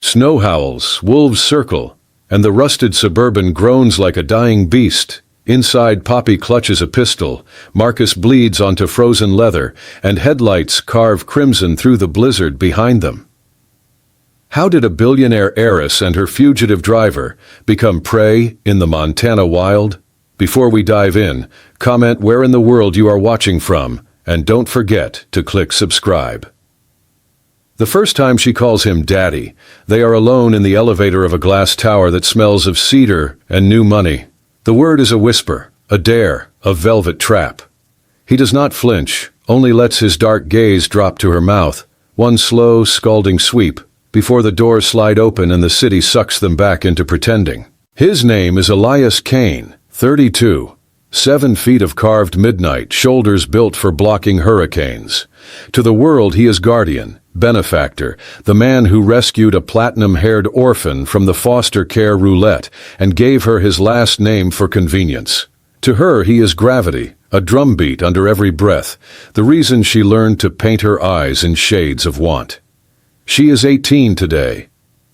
Snow howls, wolves circle, and the rusted Suburban groans like a dying beast. Inside, Poppy clutches a pistol, Marcus bleeds onto frozen leather, and headlights carve crimson through the blizzard behind them. How did a billionaire heiress and her fugitive driver become prey in the Montana wild? Before we dive in, comment where in the world you are watching from, and don't forget to click subscribe. The first time she calls him Daddy, they are alone in the elevator of a glass tower that smells of cedar and new money. The word is a whisper, a dare, a velvet trap. He does not flinch, only lets his dark gaze drop to her mouth, one slow, scalding sweep, before the doors slide open and the city sucks them back into pretending. His name is Elias Kane, 32. 7 feet of carved midnight, shoulders built for blocking hurricanes. To the world he is guardian, benefactor, the man who rescued a platinum-haired orphan from the foster care roulette and gave her his last name for convenience. To her he is gravity, a drumbeat under every breath, the reason she learned to paint her eyes in shades of want. She is 18 today.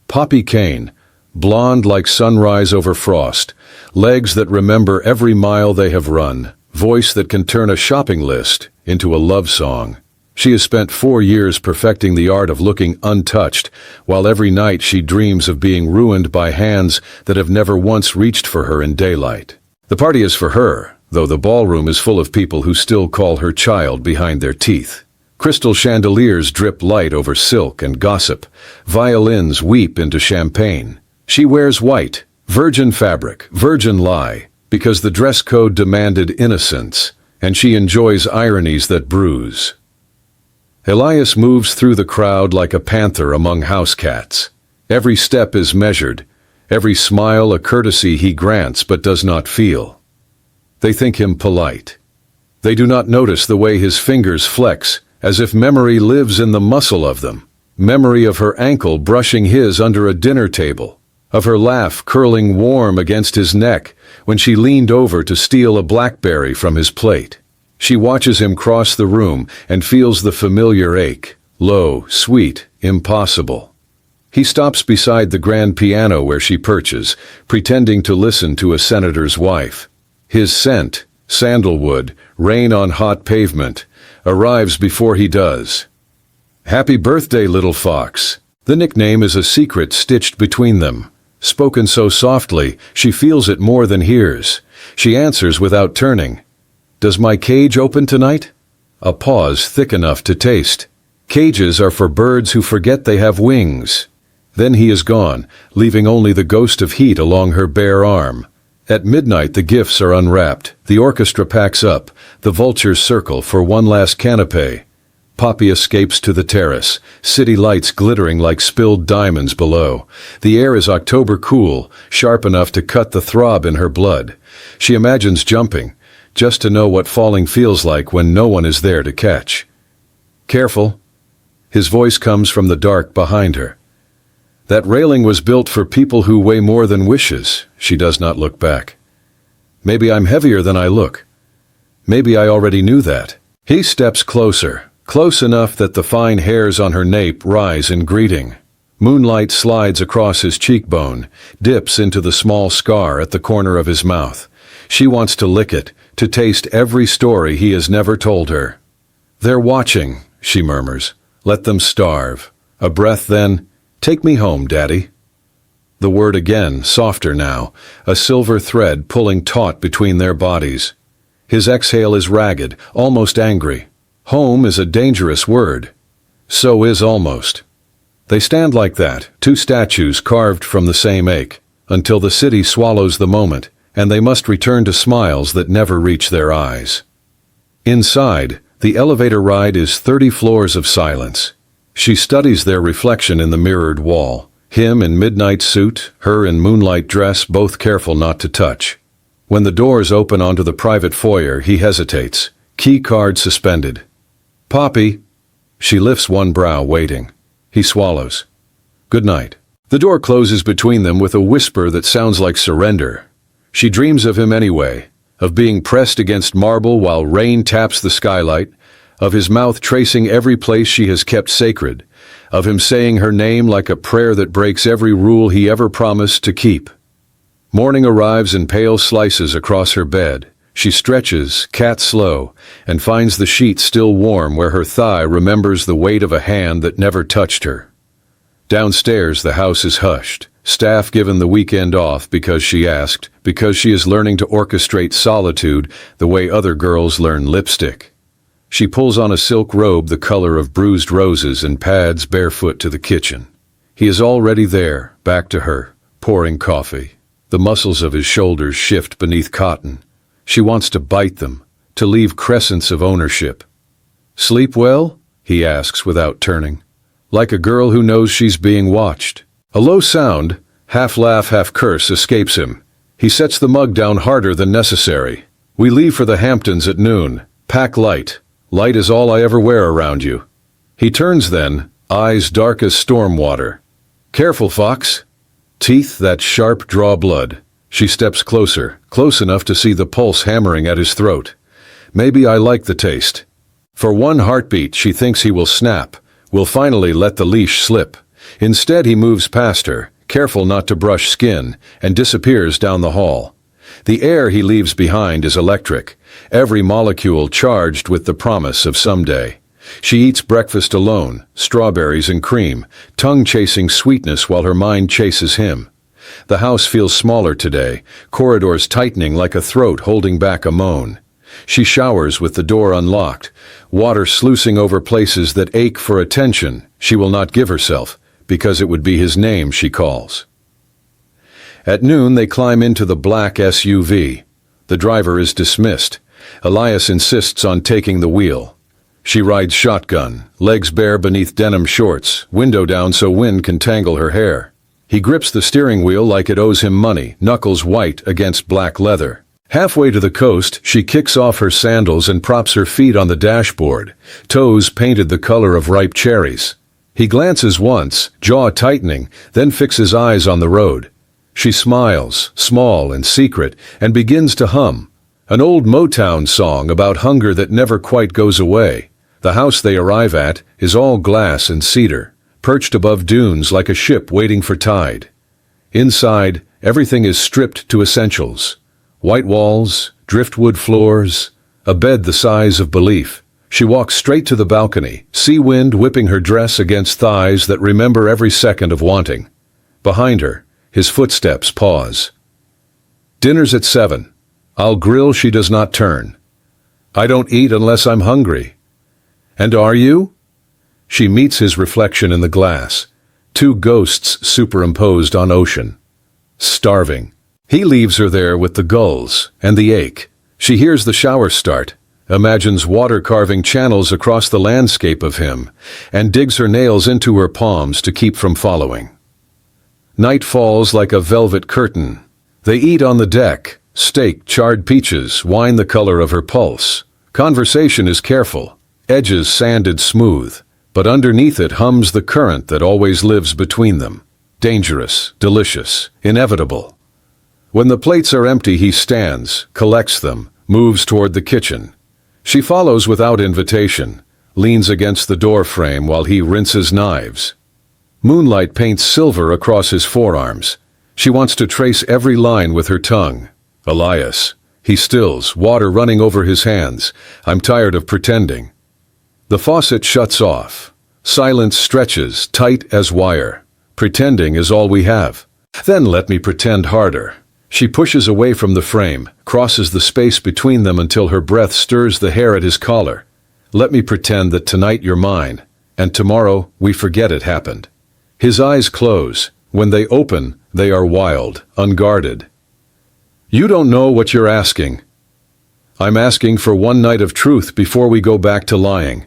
Poppy Kane, blonde like sunrise over frost, legs that remember every mile they have run, voice that can turn a shopping list into a love song. She has spent 4 years perfecting the art of looking untouched, while every night she dreams of being ruined by hands that have never once reached for her in daylight. The party is for her, though the ballroom is full of people who still call her child behind their teeth. Crystal chandeliers drip light over silk and gossip. Violins weep into champagne. She wears white, virgin fabric, virgin lie, because the dress code demanded innocence, and she enjoys ironies that bruise. Elias moves through the crowd like a panther among house cats. Every step is measured, every smile a courtesy he grants but does not feel. They think him polite. They do not notice the way his fingers flex, as if memory lives in the muscle of them. Memory of her ankle brushing his under a dinner table, of her laugh curling warm against his neck when she leaned over to steal a blackberry from his plate. She watches him cross the room and feels the familiar ache, low, sweet, impossible. He stops beside the grand piano where she perches, pretending to listen to a senator's wife. His scent, sandalwood, rain on hot pavement, arrives before he does. "Happy birthday, little fox." The nickname is a secret stitched between them. Spoken so softly, she feels it more than hears. She answers without turning. "Does my cage open tonight?" A pause thick enough to taste. Cages are for birds who forget they have wings. Then he is gone, leaving only the ghost of heat along her bare arm. At midnight the gifts are unwrapped, the orchestra packs up, the vultures circle for one last canapé. Poppy escapes to the terrace, city lights glittering like spilled diamonds below. The air is October cool, sharp enough to cut the throb in her blood. She imagines jumping, just to know what falling feels like when no one is there to catch. "Careful." His voice comes from the dark behind her. "That railing was built for people who weigh more than wishes." She does not look back. "Maybe I'm heavier than I look. Maybe I already knew that." He steps closer, close enough that the fine hairs on her nape rise in greeting. Moonlight slides across his cheekbone, dips into the small scar at the corner of his mouth. She wants to lick it, to taste every story he has never told her. "They're watching," she murmurs. "Let them starve." A breath then, "Take me home, Daddy." The word again, softer now, a silver thread pulling taut between their bodies. His exhale is ragged, almost angry. Home is a dangerous word. So is almost. They stand like that, two statues carved from the same ache, until the city swallows the moment, and they must return to smiles that never reach their eyes. Inside, the elevator ride is 30 floors of silence. She studies their reflection in the mirrored wall, him in midnight suit, her in moonlight dress, both careful not to touch. When the doors open onto the private foyer, he hesitates, key card suspended. "Poppy." She lifts one brow, waiting. He swallows. "Good night." The door closes between them with a whisper that sounds like surrender. She dreams of him anyway, of being pressed against marble while rain taps the skylight, of his mouth tracing every place she has kept sacred, of him saying her name like a prayer that breaks every rule he ever promised to keep. Morning arrives in pale slices across her bed. She stretches, cat slow, and finds the sheet still warm where her thigh remembers the weight of a hand that never touched her. Downstairs, the house is hushed. Staff given the weekend off because she asked, because she is learning to orchestrate solitude the way other girls learn lipstick. She pulls on a silk robe the color of bruised roses and pads barefoot to the kitchen. He is already there, back to her, pouring coffee. The muscles of his shoulders shift beneath cotton. She wants to bite them, to leave crescents of ownership. "Sleep well?" he asks without turning. Like a girl who knows she's being watched. A low sound, half laugh, half curse, escapes him. He sets the mug down harder than necessary. "We leave for the Hamptons at noon. Pack light. Light is all I ever wear around you." He turns then, eyes dark as storm water. "Careful, Fox." Teeth that sharp draw blood. She steps closer, close enough to see the pulse hammering at his throat. Maybe I like the taste. For one heartbeat she thinks he will snap, will finally let the leash slip. Instead he moves past her, careful not to brush skin, and disappears down the hall. The air he leaves behind is electric, every molecule charged with the promise of someday. She eats breakfast alone, strawberries and cream, tongue-chasing sweetness while her mind chases him. The house feels smaller today, corridors tightening like a throat holding back a moan. She showers with the door unlocked, water sluicing over places that ache for attention she will not give herself, because it would be his name she calls. At noon they climb into the black SUV. The driver is dismissed. Elias insists on taking the wheel. She rides shotgun, legs bare beneath denim shorts, window down so wind can tangle her hair. He grips the steering wheel like it owes him money, knuckles white against black leather. Halfway to the coast, she kicks off her sandals and props her feet on the dashboard, toes painted the color of ripe cherries. He glances once, jaw tightening, then fixes eyes on the road. She smiles, small and secret, and begins to hum. An old Motown song about hunger that never quite goes away. The house they arrive at is all glass and cedar, perched above dunes like a ship waiting for tide. Inside, everything is stripped to essentials. White walls, driftwood floors, a bed the size of belief. She walks straight to the balcony, sea wind whipping her dress against thighs that remember every second of wanting. Behind her, his footsteps pause. "Dinner's at 7. I'll grill." She does not turn. "I don't eat unless I'm hungry." "And are you?" She meets his reflection in the glass. Two ghosts superimposed on ocean. Starving. He leaves her there with the gulls and the ache. She hears the shower start, imagines water carving channels across the landscape of him, and digs her nails into her palms to keep from following. Night falls like a velvet curtain. They eat on the deck, steak, charred peaches, wine the color of her pulse. Conversation is careful, edges sanded smooth, but underneath it hums the current that always lives between them. Dangerous, delicious, inevitable. When the plates are empty, he stands, collects them, moves toward the kitchen. She follows without invitation, leans against the door frame while he rinses knives. Moonlight paints silver across his forearms. She wants to trace every line with her tongue. "Elias." He stills, water running over his hands. "I'm tired of pretending." The faucet shuts off. Silence stretches, tight as wire. "Pretending is all we have." "Then let me pretend harder." She pushes away from the frame, crosses the space between them until her breath stirs the hair at his collar. "Let me pretend that tonight you're mine, and tomorrow we forget it happened." His eyes close. When they open, they are wild, unguarded. "You don't know what you're asking." "I'm asking for one night of truth before we go back to lying."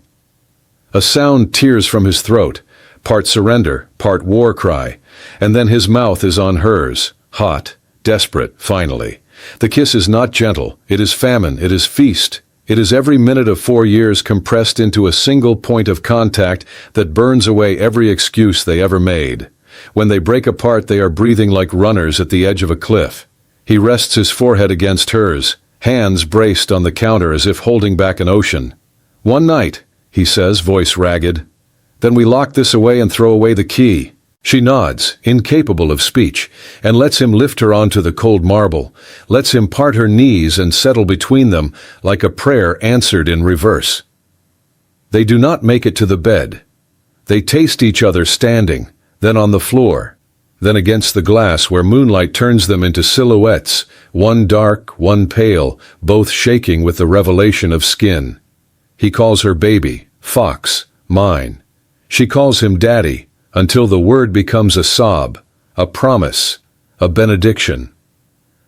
A sound tears from his throat, part surrender, part war cry, and then his mouth is on hers, hot, desperate, finally. The kiss is not gentle, it is famine, it is feast. It is every minute of 4 years compressed into a single point of contact that burns away every excuse they ever made. When they break apart, they are breathing like runners at the edge of a cliff. He rests his forehead against hers, hands braced on the counter as if holding back an ocean. "One night," he says, voice ragged. Then we lock this away and throw away the key. She nods, incapable of speech, and lets him lift her onto the cold marble, lets him part her knees and settle between them like a prayer answered in reverse. They do not make it to the bed. They taste each other standing, then on the floor, then against the glass where moonlight turns them into silhouettes, one dark, one pale, both shaking with the revelation of skin. He calls her baby, Fox, mine. She calls him daddy, until the word becomes a sob, a promise, a benediction.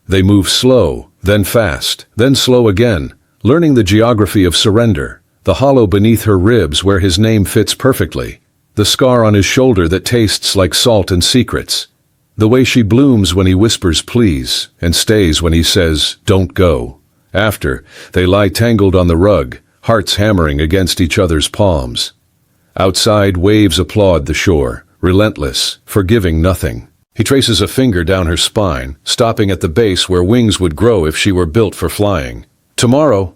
They move slow, then fast, then slow again, learning the geography of surrender, the hollow beneath her ribs where his name fits perfectly, the scar on his shoulder that tastes like salt and secrets, the way she blooms when he whispers please and stays when he says don't go. After, they lie tangled on the rug, hearts hammering against each other's palms. Outside, waves applaud the shore, relentless, forgiving nothing. He traces a finger down her spine, stopping at the base where wings would grow if she were built for flying. Tomorrow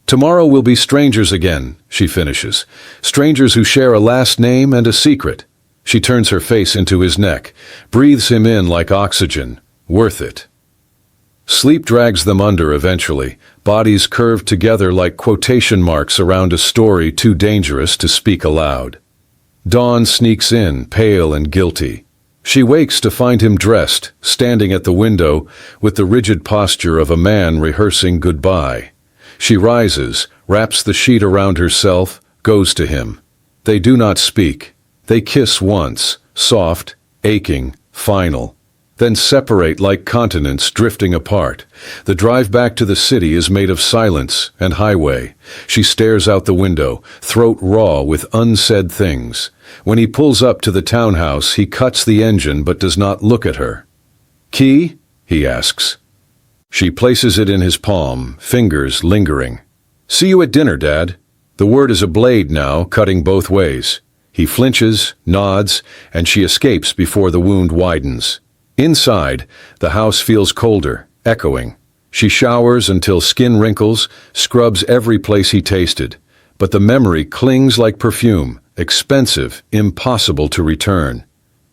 we'll be strangers again, she finishes. Strangers who share a last name and a secret. She turns her face into his neck, breathes him in like oxygen. Worth it. Sleep drags them under eventually, bodies curved together like quotation marks around a story too dangerous to speak aloud. Dawn sneaks in, pale and guilty. She wakes to find him dressed, standing at the window, with the rigid posture of a man rehearsing goodbye. She rises, wraps the sheet around herself, goes to him. They do not speak. They kiss once, soft, aching, final. Then separate like continents drifting apart. The drive back to the city is made of silence and highway. She stares out the window, throat raw with unsaid things. When he pulls up to the townhouse, he cuts the engine but does not look at her. Key? He asks. She places it in his palm, fingers lingering. See you at dinner, Dad. The word is a blade now, cutting both ways. He flinches, nods, and she escapes before the wound widens. Inside, the house feels colder, echoing. She showers until skin wrinkles, scrubs every place he tasted. But the memory clings like perfume, expensive, impossible to return.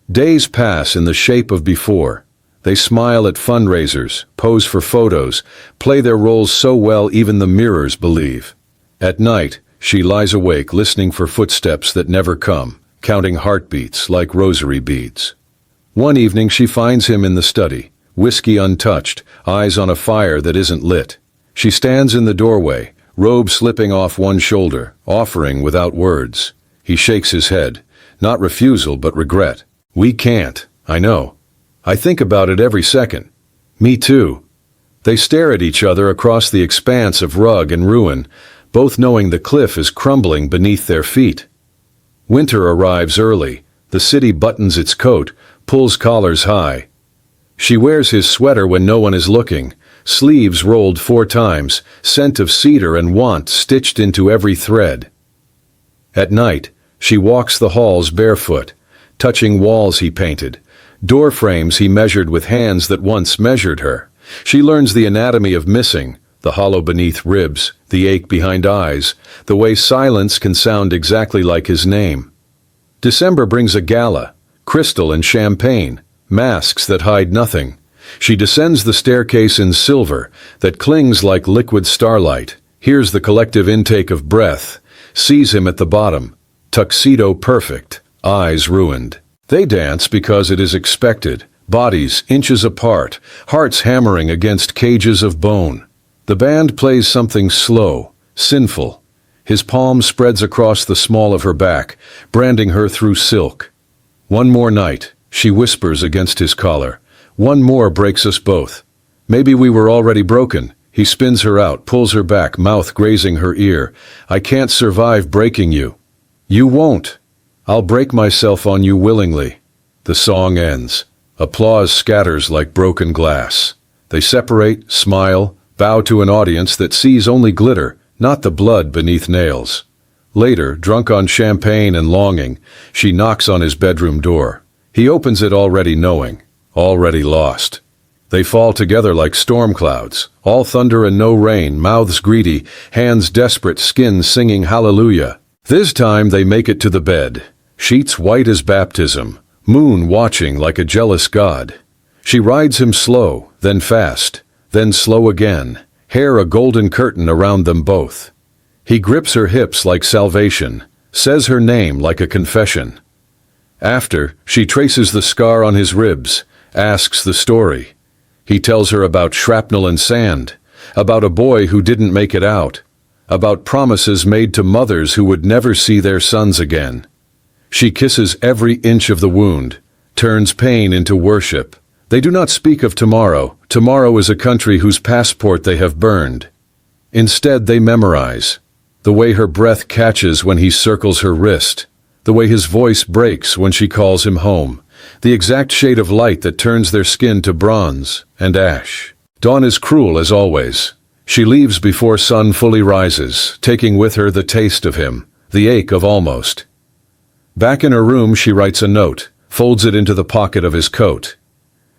Days pass in the shape of before. They smile at fundraisers, pose for photos, play their roles so well even the mirrors believe. At night, she lies awake listening for footsteps that never come, counting heartbeats like rosary beads. One evening she finds him in the study, whiskey untouched, eyes on a fire that isn't lit. She stands in the doorway, robe slipping off one shoulder, offering without words. He shakes his head, not refusal but regret. We can't, I know. I think about it every second. Me too. They stare at each other across the expanse of rug and ruin, both knowing the cliff is crumbling beneath their feet. Winter arrives early. The city buttons its coat, pulls collars high. She wears his sweater when no one is looking, sleeves rolled 4 times, scent of cedar and want stitched into every thread. At night, she walks the halls barefoot, touching walls he painted, door frames he measured with hands that once measured her. She learns the anatomy of missing, the hollow beneath ribs, the ache behind eyes, the way silence can sound exactly like his name. December brings a gala, crystal and champagne, masks that hide nothing. She descends the staircase in silver that clings like liquid starlight, hears the collective intake of breath, sees him at the bottom, tuxedo perfect, eyes ruined. They dance because it is expected, bodies inches apart, hearts hammering against cages of bone. The band plays something slow, sinful. His palm spreads across the small of her back, branding her through silk. One more night, she whispers against his collar. One more breaks us both. Maybe we were already broken. He spins her out, pulls her back, mouth grazing her ear. I can't survive breaking you. You won't. I'll break myself on you willingly. The song ends. Applause scatters like broken glass. They separate, smile, bow to an audience that sees only glitter, not the blood beneath nails. Later, drunk on champagne and longing, she knocks on his bedroom door. He opens it already knowing, already lost. They fall together like storm clouds, all thunder and no rain, mouths greedy, hands desperate, skin singing hallelujah. This time they make it to the bed. sheets white as baptism, moon watching like a jealous god. She rides him slow, then fast, then slow again, hair a golden curtain around them both. He grips her hips like salvation, says her name like a confession. After, she traces the scar on his ribs, asks the story. He tells her about shrapnel and sand, about a boy who didn't make it out, about promises made to mothers who would never see their sons again. She kisses every inch of the wound, turns pain into worship. They do not speak of tomorrow. Tomorrow is a country whose passport they have burned. Instead, they memorize the way her breath catches when he circles her wrist, the way his voice breaks when she calls him home, the exact shade of light that turns their skin to bronze and ash. Dawn is cruel as always. She leaves before sun fully rises, taking with her the taste of him, the ache of almost. Back in her room, she writes a note, folds it into the pocket of his coat.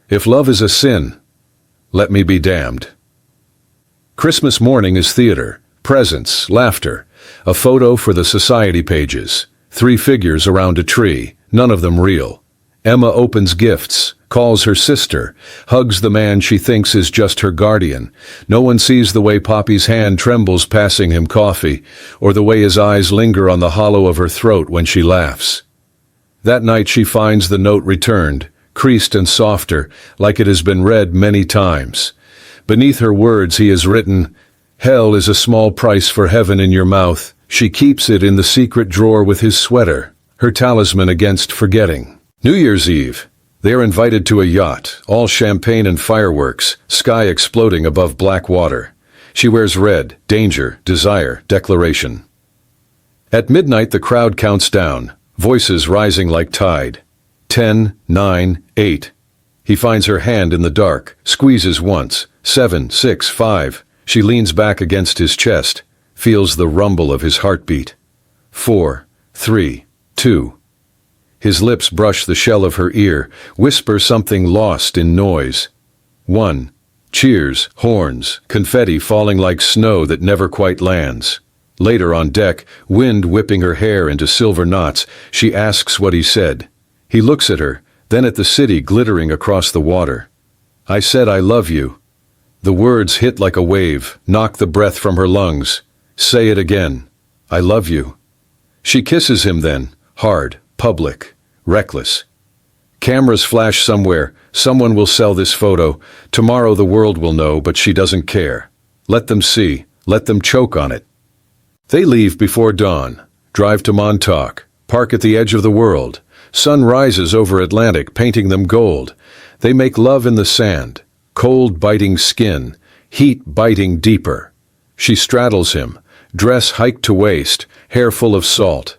If love is a sin, let me be damned. Christmas morning is theater, presents, laughter, a photo for the society pages, 3 figures around a tree, none of them real. Emma opens gifts, calls her sister, hugs the man she thinks is just her guardian. No one sees the way Poppy's hand trembles passing him coffee, or the way his eyes linger on the hollow of her throat when she laughs. That night she finds the note returned, creased and softer, like it has been read many times. Beneath her words he has written, "Hell is a small price for heaven in your mouth." She keeps it in the secret drawer with his sweater, her talisman against forgetting. New Year's Eve. They are invited to a yacht, all champagne and fireworks, sky exploding above black water. She wears red, danger, desire, declaration. At midnight the crowd counts down, voices rising like tide. 10, 9, 8. He finds her hand in the dark, squeezes once. 7, 6, 5. She leans back against his chest, feels the rumble of his heartbeat. 4, 3, 2. His lips brush the shell of her ear, whisper something lost in noise. 1. Cheers, horns, confetti falling like snow that never quite lands. Later on deck, wind whipping her hair into silver knots, she asks what he said. He looks at her, then at the city glittering across the water. "I said I love you." The words hit like a wave, knock the breath from her lungs. "Say it again. I love you." She kisses him then, hard, public, reckless. Cameras flash somewhere. Someone will sell this photo. Tomorrow the world will know, but she doesn't care. Let them see. Let them choke on it. They leave before dawn, drive to Montauk, park at the edge of the world. Sun rises over Atlantic, painting them gold. They make love in the sand, cold biting skin, heat biting deeper. She straddles him, dress hiked to waist, hair full of salt.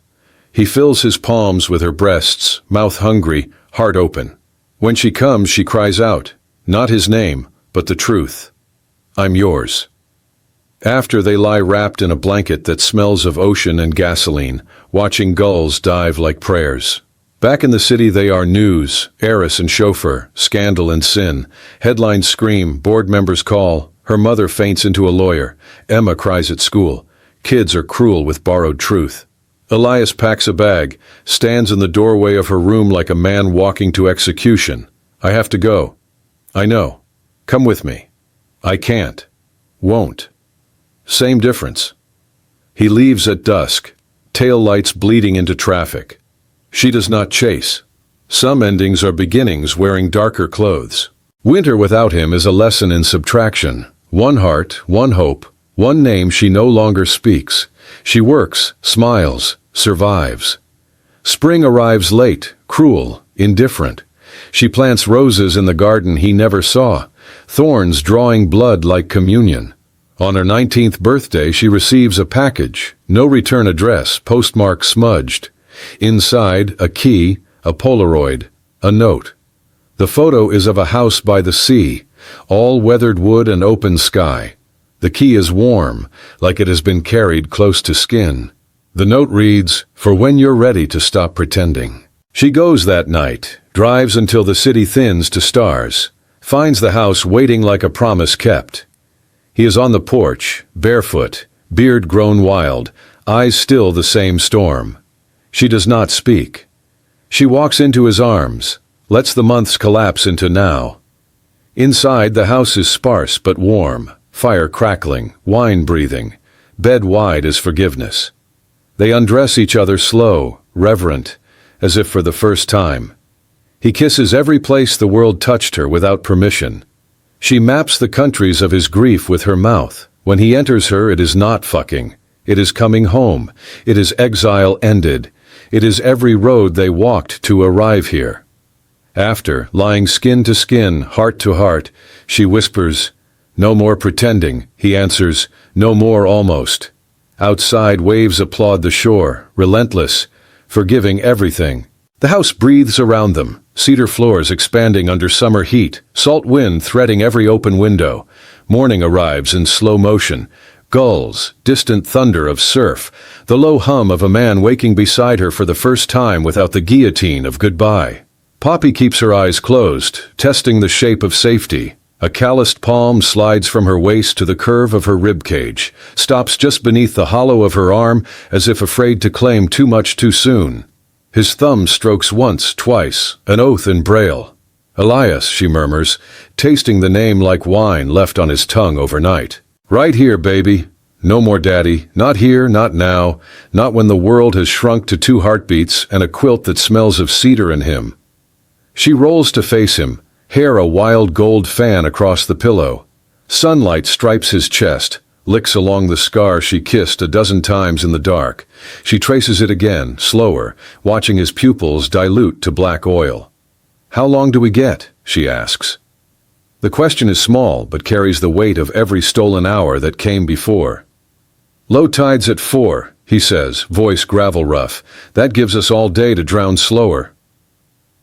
He fills his palms with her breasts, mouth hungry, heart open. When she comes, she cries out, not his name, but the truth. "I'm yours." After, they lie wrapped in a blanket that smells of ocean and gasoline, watching gulls dive like prayers. Back in the city they are news, heiress and chauffeur, scandal and sin. Headlines scream, board members call, her mother faints into a lawyer, Emma cries at school, kids are cruel with borrowed truth. Elias packs a bag, stands in the doorway of her room like a man walking to execution. "I have to go." "I know. Come with me." "I can't. Won't." Same difference. He leaves at dusk, tail lights bleeding into traffic. She does not chase. Some endings are beginnings wearing darker clothes. Winter without him is a lesson in subtraction. One heart, one hope, one name she no longer speaks. She works, smiles, survives. Spring arrives late, cruel, indifferent. She plants roses in the garden he never saw, thorns drawing blood like communion. On her 19th birthday, she receives a package, no return address, postmark smudged. Inside, a key, a Polaroid, a note. The photo is of a house by the sea, all weathered wood and open sky. The key is warm, like it has been carried close to skin. The note reads, "For when you're ready to stop pretending." She goes that night, drives until the city thins to stars, finds the house waiting like a promise kept. He is on the porch, barefoot, beard grown wild, eyes still the same storm. She does not speak. She walks into his arms, lets the months collapse into now. Inside, the house is sparse but warm, fire crackling, wine breathing, bed wide as forgiveness. They undress each other slow, reverent, as if for the first time. He kisses every place the world touched her without permission. She maps the countries of his grief with her mouth. When he enters her, it is not fucking. It is coming home. It is exile ended. It is every road they walked to arrive here. After, lying skin to skin, heart to heart, she whispers, "No more pretending." He answers, "No more almost." Outside, waves applaud the shore, relentless, forgiving everything. The house breathes around them, cedar floors expanding under summer heat, salt wind threading every open window. Morning arrives in slow motion. Gulls, distant thunder of surf, the low hum of a man waking beside her for the first time without the guillotine of goodbye. Poppy keeps her eyes closed, testing the shape of safety. A calloused palm slides from her waist to the curve of her rib cage, stops just beneath the hollow of her arm as if afraid to claim too much too soon. His thumb strokes once, twice, an oath in Braille. "Elias," she murmurs, tasting the name like wine left on his tongue overnight. "Right here, baby. No more daddy. Not here, not now. Not when the world has shrunk to 2 heartbeats and a quilt that smells of cedar in him." She rolls to face him, hair a wild gold fan across the pillow. Sunlight stripes his chest, licks along the scar she kissed a dozen times in the dark. She traces it again, slower, watching his pupils dilute to black oil. "How long do we get?" she asks. The question is small, but carries the weight of every stolen hour that came before. "Low tide's at 4, he says, voice gravel rough. "That gives us all day to drown slower."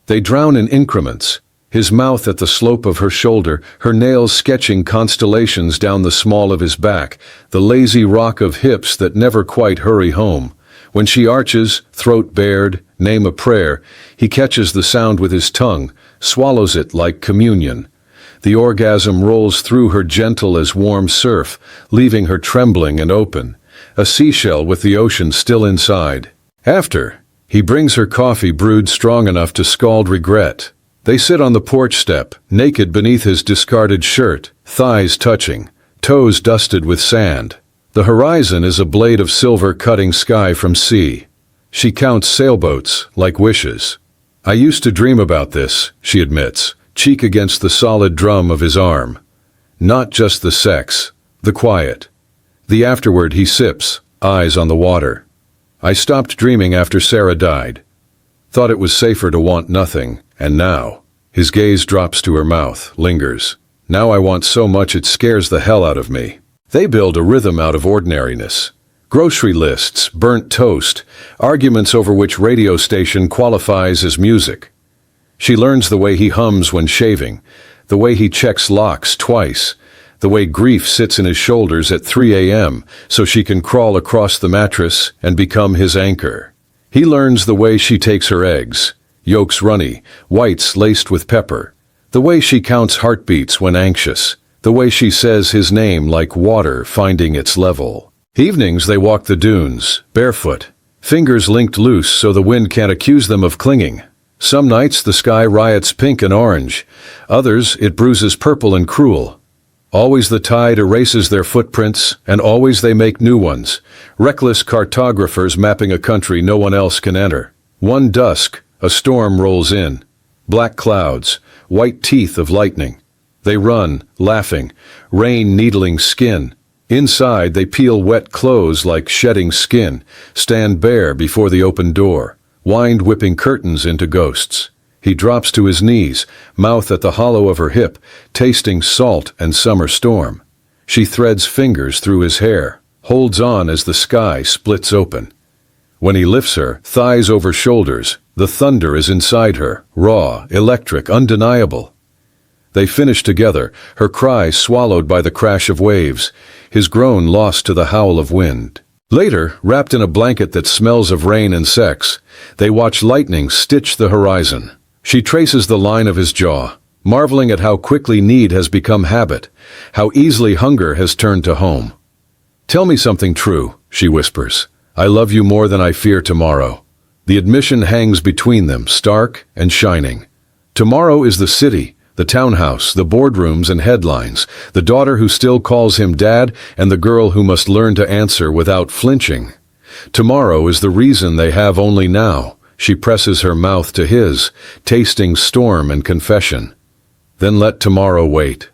They drown in increments, his mouth at the slope of her shoulder, her nails sketching constellations down the small of his back, the lazy rock of hips that never quite hurry home. When she arches, throat bared, name a prayer, he catches the sound with his tongue, swallows it like communion. The orgasm rolls through her gentle as warm surf, leaving her trembling and open, a seashell with the ocean still inside. After, he brings her coffee brewed strong enough to scald regret. They sit on the porch step, naked beneath his discarded shirt, thighs touching, toes dusted with sand. The horizon is a blade of silver cutting sky from sea. She counts sailboats like wishes. "I used to dream about this," she admits, cheek against the solid drum of his arm. Not just the sex, the quiet. The afterward he sips, eyes on the water. "I stopped dreaming after Sarah died. Thought it was safer to want nothing, and now." His gaze drops to her mouth, lingers. "Now I want so much it scares the hell out of me." They build a rhythm out of ordinariness. Grocery lists, burnt toast, arguments over which radio station qualifies as music. She learns the way he hums when shaving, the way he checks locks twice, the way grief sits in his shoulders at 3 a.m. so she can crawl across the mattress and become his anchor. He learns the way she takes her eggs, yolks runny, whites laced with pepper, the way she counts heartbeats when anxious, the way she says his name like water finding its level. Evenings they walk the dunes, barefoot, fingers linked loose so the wind can't accuse them of clinging. Some nights the sky riots pink and orange, others it bruises purple and cruel. Always the tide erases their footprints, and always they make new ones, reckless cartographers mapping a country no one else can enter. One dusk, a storm rolls in. Black clouds, white teeth of lightning. They run, laughing, rain needling skin. Inside they peel wet clothes like shedding skin, stand bare before the open door, wind whipping curtains into ghosts. He drops to his knees, mouth at the hollow of her hip, tasting salt and summer storm. She threads fingers through his hair, holds on as the sky splits open. When he lifts her, thighs over shoulders, the thunder is inside her, raw, electric, undeniable. They finish together, her cry swallowed by the crash of waves, his groan lost to the howl of wind. Later, wrapped in a blanket that smells of rain and sex, they watch lightning stitch the horizon. She traces the line of his jaw, marveling at how quickly need has become habit, how easily hunger has turned to home. "Tell me something true," she whispers. "I love you more than I fear tomorrow." The admission hangs between them, stark and shining. Tomorrow is the city, the townhouse, the boardrooms and headlines, the daughter who still calls him dad, and the girl who must learn to answer without flinching. Tomorrow is the reason they have only now. She presses her mouth to his, tasting storm and confession. Then let tomorrow wait.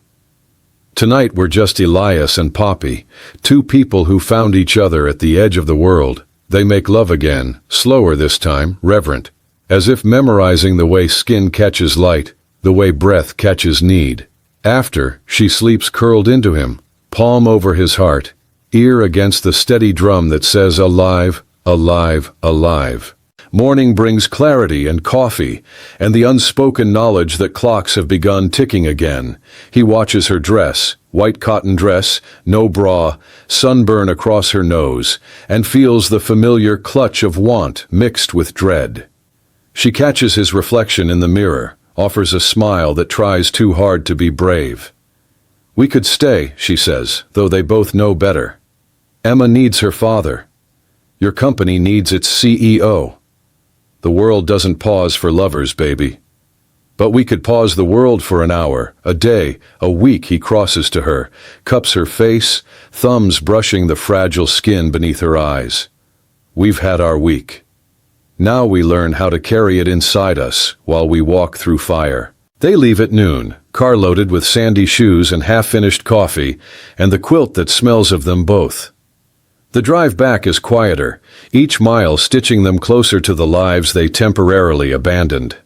Tonight we're just Elias and Poppy, two people who found each other at the edge of the world. They make love again, slower this time, reverent, as if memorizing the way skin catches light, the way breath catches need. After, she sleeps curled into him, palm over his heart, ear against the steady drum that says alive, alive, alive. Morning brings clarity and coffee, and the unspoken knowledge that clocks have begun ticking again. He watches her dress, white cotton dress, no bra, sunburn across her nose, and feels the familiar clutch of want mixed with dread. She catches his reflection in the mirror, offers a smile that tries too hard to be brave. We could stay, she says, though they both know better. Emma needs her father. Your company needs its CEO. The world doesn't pause for lovers, baby. But we could pause the world for an hour, a day, a week. He crosses to her, cups her face, thumbs brushing the fragile skin beneath her eyes. We've had our week. Now we learn how to carry it inside us while we walk through fire. They leave at noon, car loaded with sandy shoes and half-finished coffee, and the quilt that smells of them both. The drive back is quieter, each mile stitching them closer to the lives they temporarily abandoned.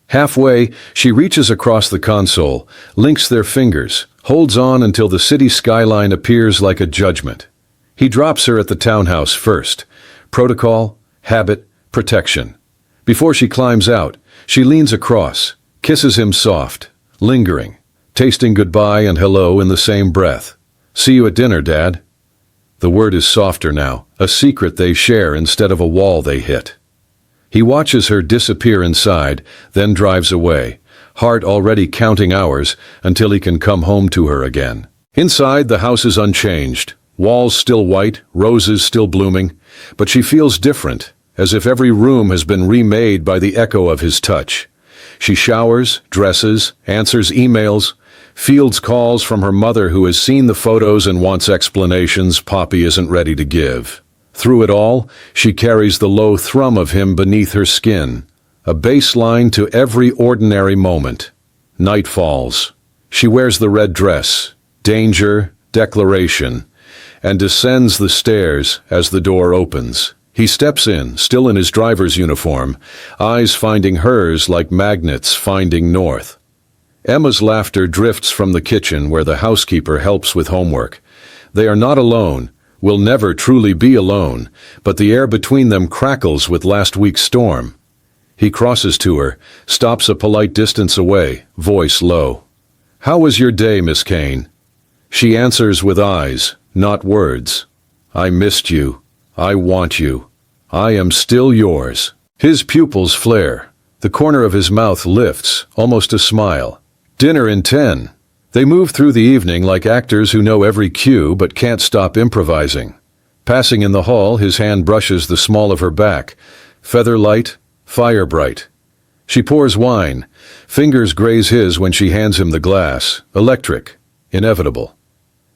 Halfway, she reaches across the console, links their fingers, holds on until the city skyline appears like a judgment. He drops her at the townhouse first. Protocol, habit, protection. Before she climbs out, she leans across, kisses him soft, lingering, tasting goodbye and hello in the same breath. See you at dinner, Dad. The word is softer now, a secret they share instead of a wall they hit. He watches her disappear inside, then drives away, heart already counting hours until he can come home to her again. Inside, the house is unchanged, walls still white, roses still blooming, but she feels different, as if every room has been remade by the echo of his touch. She showers, dresses, answers emails, fields calls from her mother who has seen the photos and wants explanations Poppy isn't ready to give. Through it all, she carries the low thrum of him beneath her skin, a baseline to every ordinary moment. Night falls. She wears the red dress, danger, declaration, and descends the stairs as the door opens. He steps in, still in his driver's uniform, eyes finding hers like magnets finding north. Emma's laughter drifts from the kitchen where the housekeeper helps with homework. They are not alone, will never truly be alone, but the air between them crackles with last week's storm. He crosses to her, stops a polite distance away, voice low. How was your day, Miss Kane? She answers with eyes, not words. I missed you. I want you. I am still yours. His pupils flare. The corner of his mouth lifts, almost a smile. Dinner in 10. They move through the evening like actors who know every cue but can't stop improvising. Passing in the hall, his hand brushes the small of her back. Feather light, fire bright. She pours wine. Fingers graze his when she hands him the glass. Electric. Inevitable.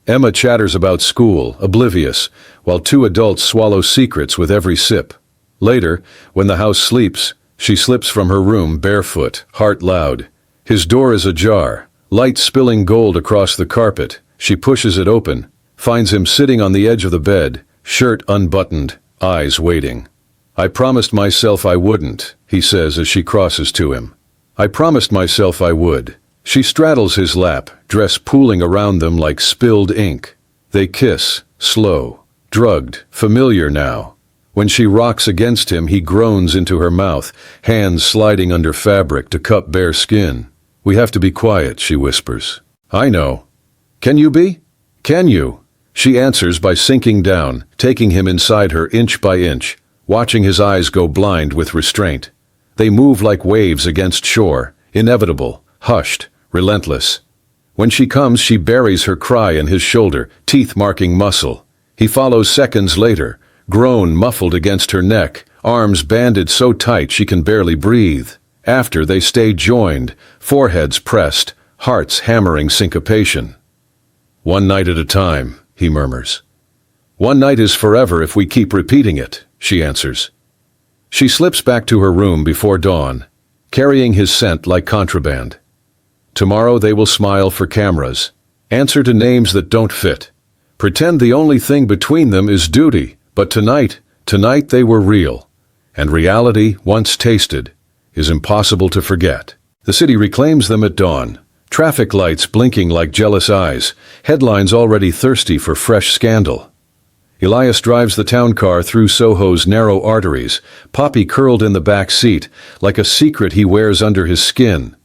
Emma chatters about school, oblivious, while two adults swallow secrets with every sip. Later, when the house sleeps, she slips from her room barefoot, heart loud. His door is ajar, light spilling gold across the carpet. She pushes it open, finds him sitting on the edge of the bed, shirt unbuttoned, eyes waiting. I promised myself I wouldn't, he says as she crosses to him. I promised myself I would. She straddles his lap, dress pooling around them like spilled ink. They kiss, slow, drugged, familiar now. When she rocks against him, he groans into her mouth, hands sliding under fabric to cup bare skin. We have to be quiet, she whispers. I know. Can you be? Can you? She answers by sinking down, taking him inside her inch by inch, watching his eyes go blind with restraint. They move like waves against shore, inevitable, hushed, relentless. When she comes, she buries her cry in his shoulder, teeth marking muscle. He follows seconds later, groan muffled against her neck, arms banded so tight she can barely breathe. After, they stay joined, foreheads pressed, hearts hammering syncopation. "One night at a time," he murmurs. "One night is forever if we keep repeating it," she answers. She slips back to her room before dawn, carrying his scent like contraband. Tomorrow they will smile for cameras, answer to names that don't fit, pretend the only thing between them is duty. But tonight they were real. And reality, once tasted, is impossible to forget. The city reclaims them at dawn. Traffic lights blinking like jealous eyes, headlines already thirsty for fresh scandal. Elias drives the town car through Soho's narrow arteries, Poppy curled in the back seat, like a secret he wears under his skin.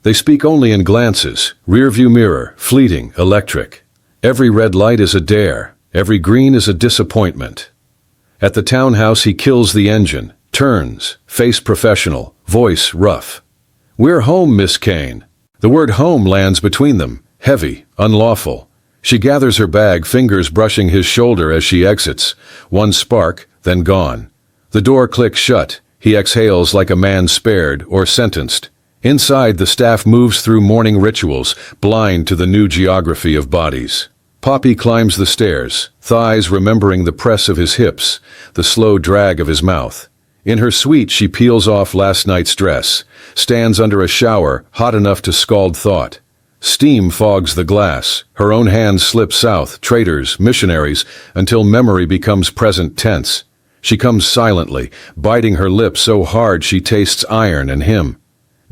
They speak only in glances, rearview mirror, fleeting, electric. Every red light is a dare, every green is a disappointment. At the townhouse he kills the engine, turns, face professional, voice rough. "We're home, Miss Kane." The word home lands between them, heavy, unlawful. She gathers her bag, fingers brushing his shoulder as she exits. One spark, then gone. The door clicks shut. He exhales like a man spared or sentenced. Inside, the staff moves through morning rituals, blind to the new geography of bodies. Poppy climbs the stairs, thighs remembering the press of his hips, the slow drag of his mouth. In her suite, she peels off last night's dress, stands under a shower hot enough to scald thought. Steam fogs the glass. Her own hand slips south, traitors, missionaries, until memory becomes present tense. She comes silently, biting her lips so hard she tastes iron and him.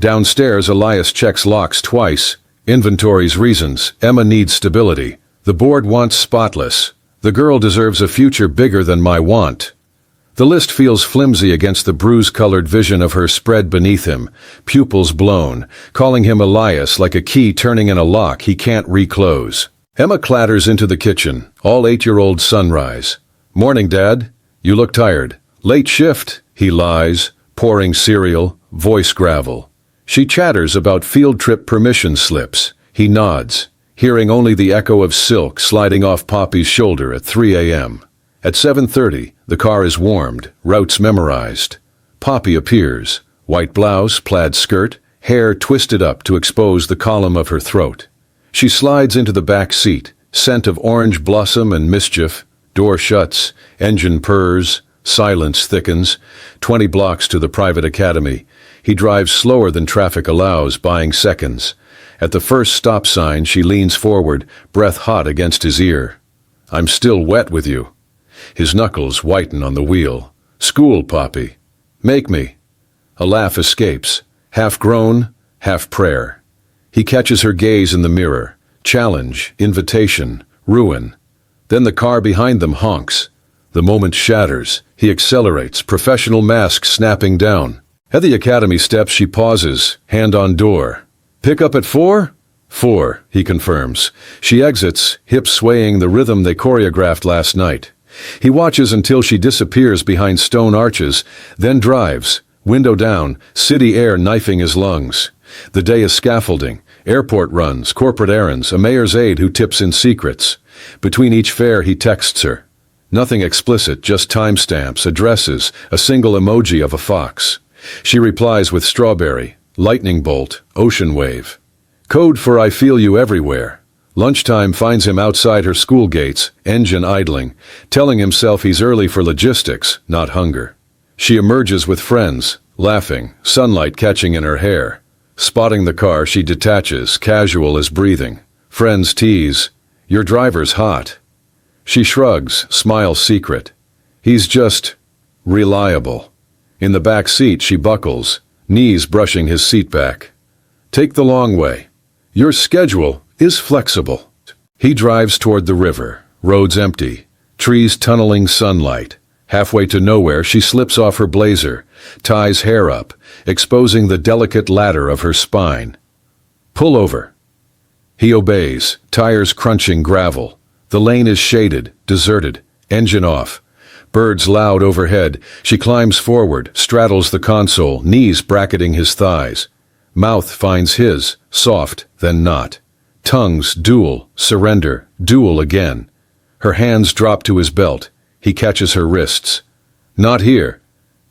Downstairs, Elias checks locks twice. Inventories reasons. Emma needs stability. The board wants spotless. The girl deserves a future bigger than my want. The list feels flimsy against the bruise-colored vision of her spread beneath him, pupils blown, calling him Elias like a key turning in a lock he can't reclose. Emma clatters into the kitchen, all 8-year-old sunrise. "Morning, Dad. You look tired." "Late shift," he lies, pouring cereal, voice gravel. She chatters about field trip permission slips. He nods, hearing only the echo of silk sliding off Poppy's shoulder at 3 a.m. At 7:30, the car is warmed, routes memorized. Poppy appears, white blouse, plaid skirt, hair twisted up to expose the column of her throat. She slides into the back seat, scent of orange blossom and mischief. Door shuts, engine purrs, silence thickens. 20 blocks to the private academy. He drives slower than traffic allows, buying seconds. At the first stop sign, she leans forward, breath hot against his ear. "I'm still wet with you." His knuckles whiten on the wheel. "School, Poppy. Make me." A laugh escapes, half groan, half prayer. He catches her gaze in the mirror. Challenge, invitation, ruin. Then the car behind them honks. The moment shatters. He accelerates, professional mask snapping down. At the academy steps, she pauses, hand on door. "Pick up at 4? 4, he confirms. She exits, hips swaying the rhythm they choreographed last night. He watches until she disappears behind stone arches, then drives, window down, city air knifing his lungs. The day is scaffolding, airport runs, corporate errands, a mayor's aide who tips in secrets. Between each fare he texts her. Nothing explicit, just timestamps, addresses, a single emoji of a fox. She replies with strawberry, lightning bolt, ocean wave. Code for "I feel you everywhere." Lunchtime finds him outside her school gates, engine idling, telling himself he's early for logistics, not hunger. She emerges with friends, laughing, sunlight catching in her hair. Spotting the car, she detaches, casual as breathing. Friends tease, "Your driver's hot." She shrugs, smile secret. He's just reliable. In the back seat, she buckles, knees brushing his seat back. "Take the long way. Your schedule is flexible." He drives toward the river, roads empty, trees tunneling sunlight. Halfway to nowhere, she slips off her blazer, ties hair up, exposing the delicate ladder of her spine. "Pull over." He obeys, tires crunching gravel. The lane is shaded, deserted, engine off. Birds loud overhead. She climbs forward, straddles the console, knees bracketing his thighs. Mouth finds his, soft, then not. Tongues duel, surrender, duel again. Her hands drop to his belt. He catches her wrists. "Not here."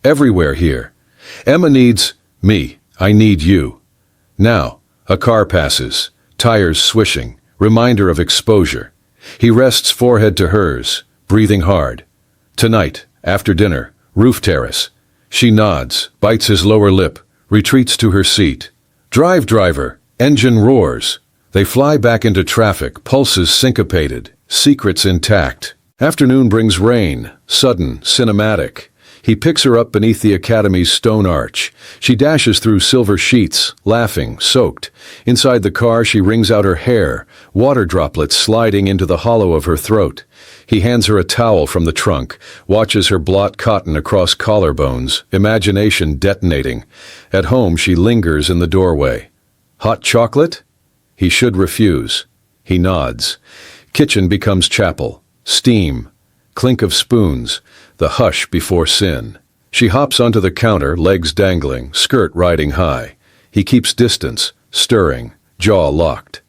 everywhere here. Emma needs me. I need you. Now, a car passes, tires swishing, reminder of exposure. He rests forehead to hers, breathing hard. Tonight, after dinner, roof terrace. She nods, bites his lower lip, retreats to her seat. Drive, driver. Engine roars. They fly back into traffic, pulses syncopated, secrets intact. Afternoon brings rain, sudden, cinematic. He picks her up beneath the academy's stone arch. She dashes through silver sheets, laughing, soaked. Inside the car, she wrings out her hair, water droplets sliding into the hollow of her throat. He hands her a towel from the trunk, watches her blot cotton across collarbones, imagination detonating. At home, she lingers in the doorway. Hot chocolate? He should refuse. He nods. Kitchen becomes chapel. Steam. Clink of spoons. The hush before sin. She hops onto the counter, legs dangling, skirt riding high. He keeps distance, stirring, jaw locked.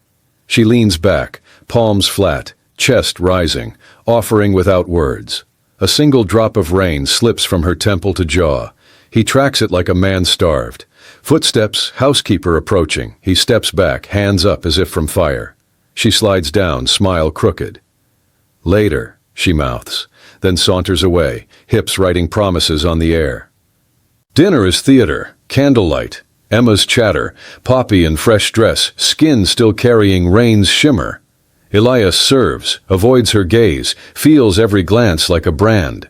She leans back, palms flat, chest rising, offering without words. A single drop of rain slips from her temple to jaw. He tracks it like a man starved. Footsteps, housekeeper approaching. He steps back, hands up as if from fire. She slides down, smile crooked. Later, she mouths, then saunters away, hips writing promises on the air. Dinner is theater, candlelight, Emma's chatter, Poppy in fresh dress, skin still carrying rain's shimmer. Elias serves, avoids her gaze, feels every glance like a brand.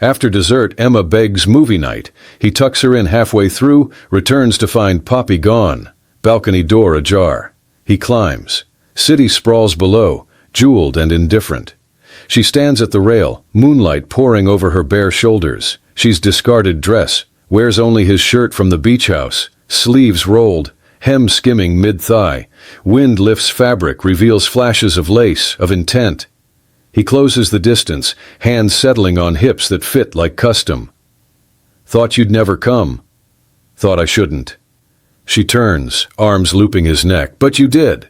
After dessert, Emma begs movie night. He tucks her in halfway through, returns to find Poppy gone. Balcony door ajar. He climbs. City sprawls below, jeweled and indifferent. She stands at the rail, moonlight pouring over her bare shoulders. She's discarded dress, wears only his shirt from the beach house, sleeves rolled, hem skimming mid-thigh. Wind lifts fabric, reveals flashes of lace, of intent. He closes the distance, hands settling on hips that fit like custom. Thought you'd never come. Thought I shouldn't. She turns, arms looping his neck. But you did.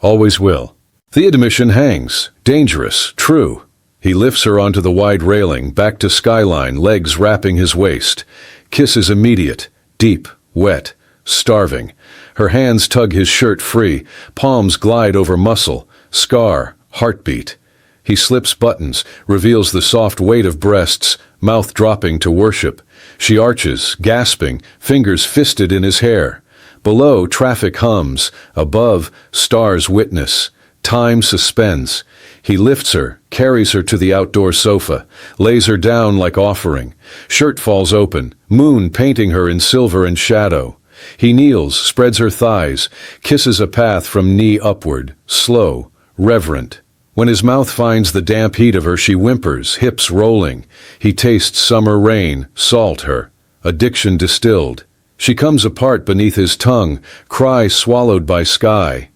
Always will. The admission hangs. Dangerous. True. He lifts her onto the wide railing, back to skyline, legs wrapping his waist. Kiss is immediate. Deep. Wet. Starving. Her hands tug his shirt free. Palms glide over muscle. Scar. Heartbeat. He slips buttons, reveals the soft weight of breasts, mouth dropping to worship. She arches, gasping, fingers fisted in his hair. Below, traffic hums. Above, stars witness. Time suspends. He lifts her, carries her to the outdoor sofa, lays her down like offering. Shirt falls open, moon painting her in silver and shadow. He kneels, spreads her thighs, kisses a path from knee upward, slow, reverent. When his mouth finds the damp heat of her, she whimpers, hips rolling. He tastes summer rain, salt her, addiction distilled. She comes apart beneath his tongue, cry swallowed by sky.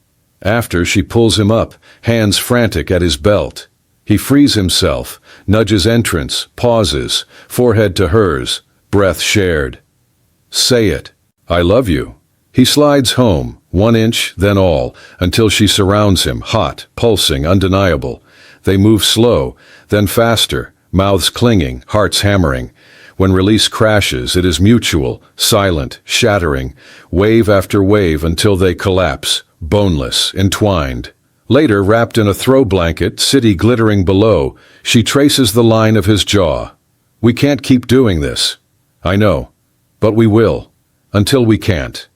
After, she pulls him up, hands frantic at his belt. He frees himself, nudges entrance, pauses, forehead to hers, breath shared. Say it. I love you. He slides home, 1 inch, then all, until she surrounds him, hot, pulsing, undeniable. They move slow, then faster, mouths clinging, hearts hammering. When release crashes, it is mutual, silent, shattering, wave after wave until they collapse, boneless, entwined. Later, wrapped in a throw blanket, city glittering below, she traces the line of his jaw. We can't keep doing this. I know. But we will. Until we can't.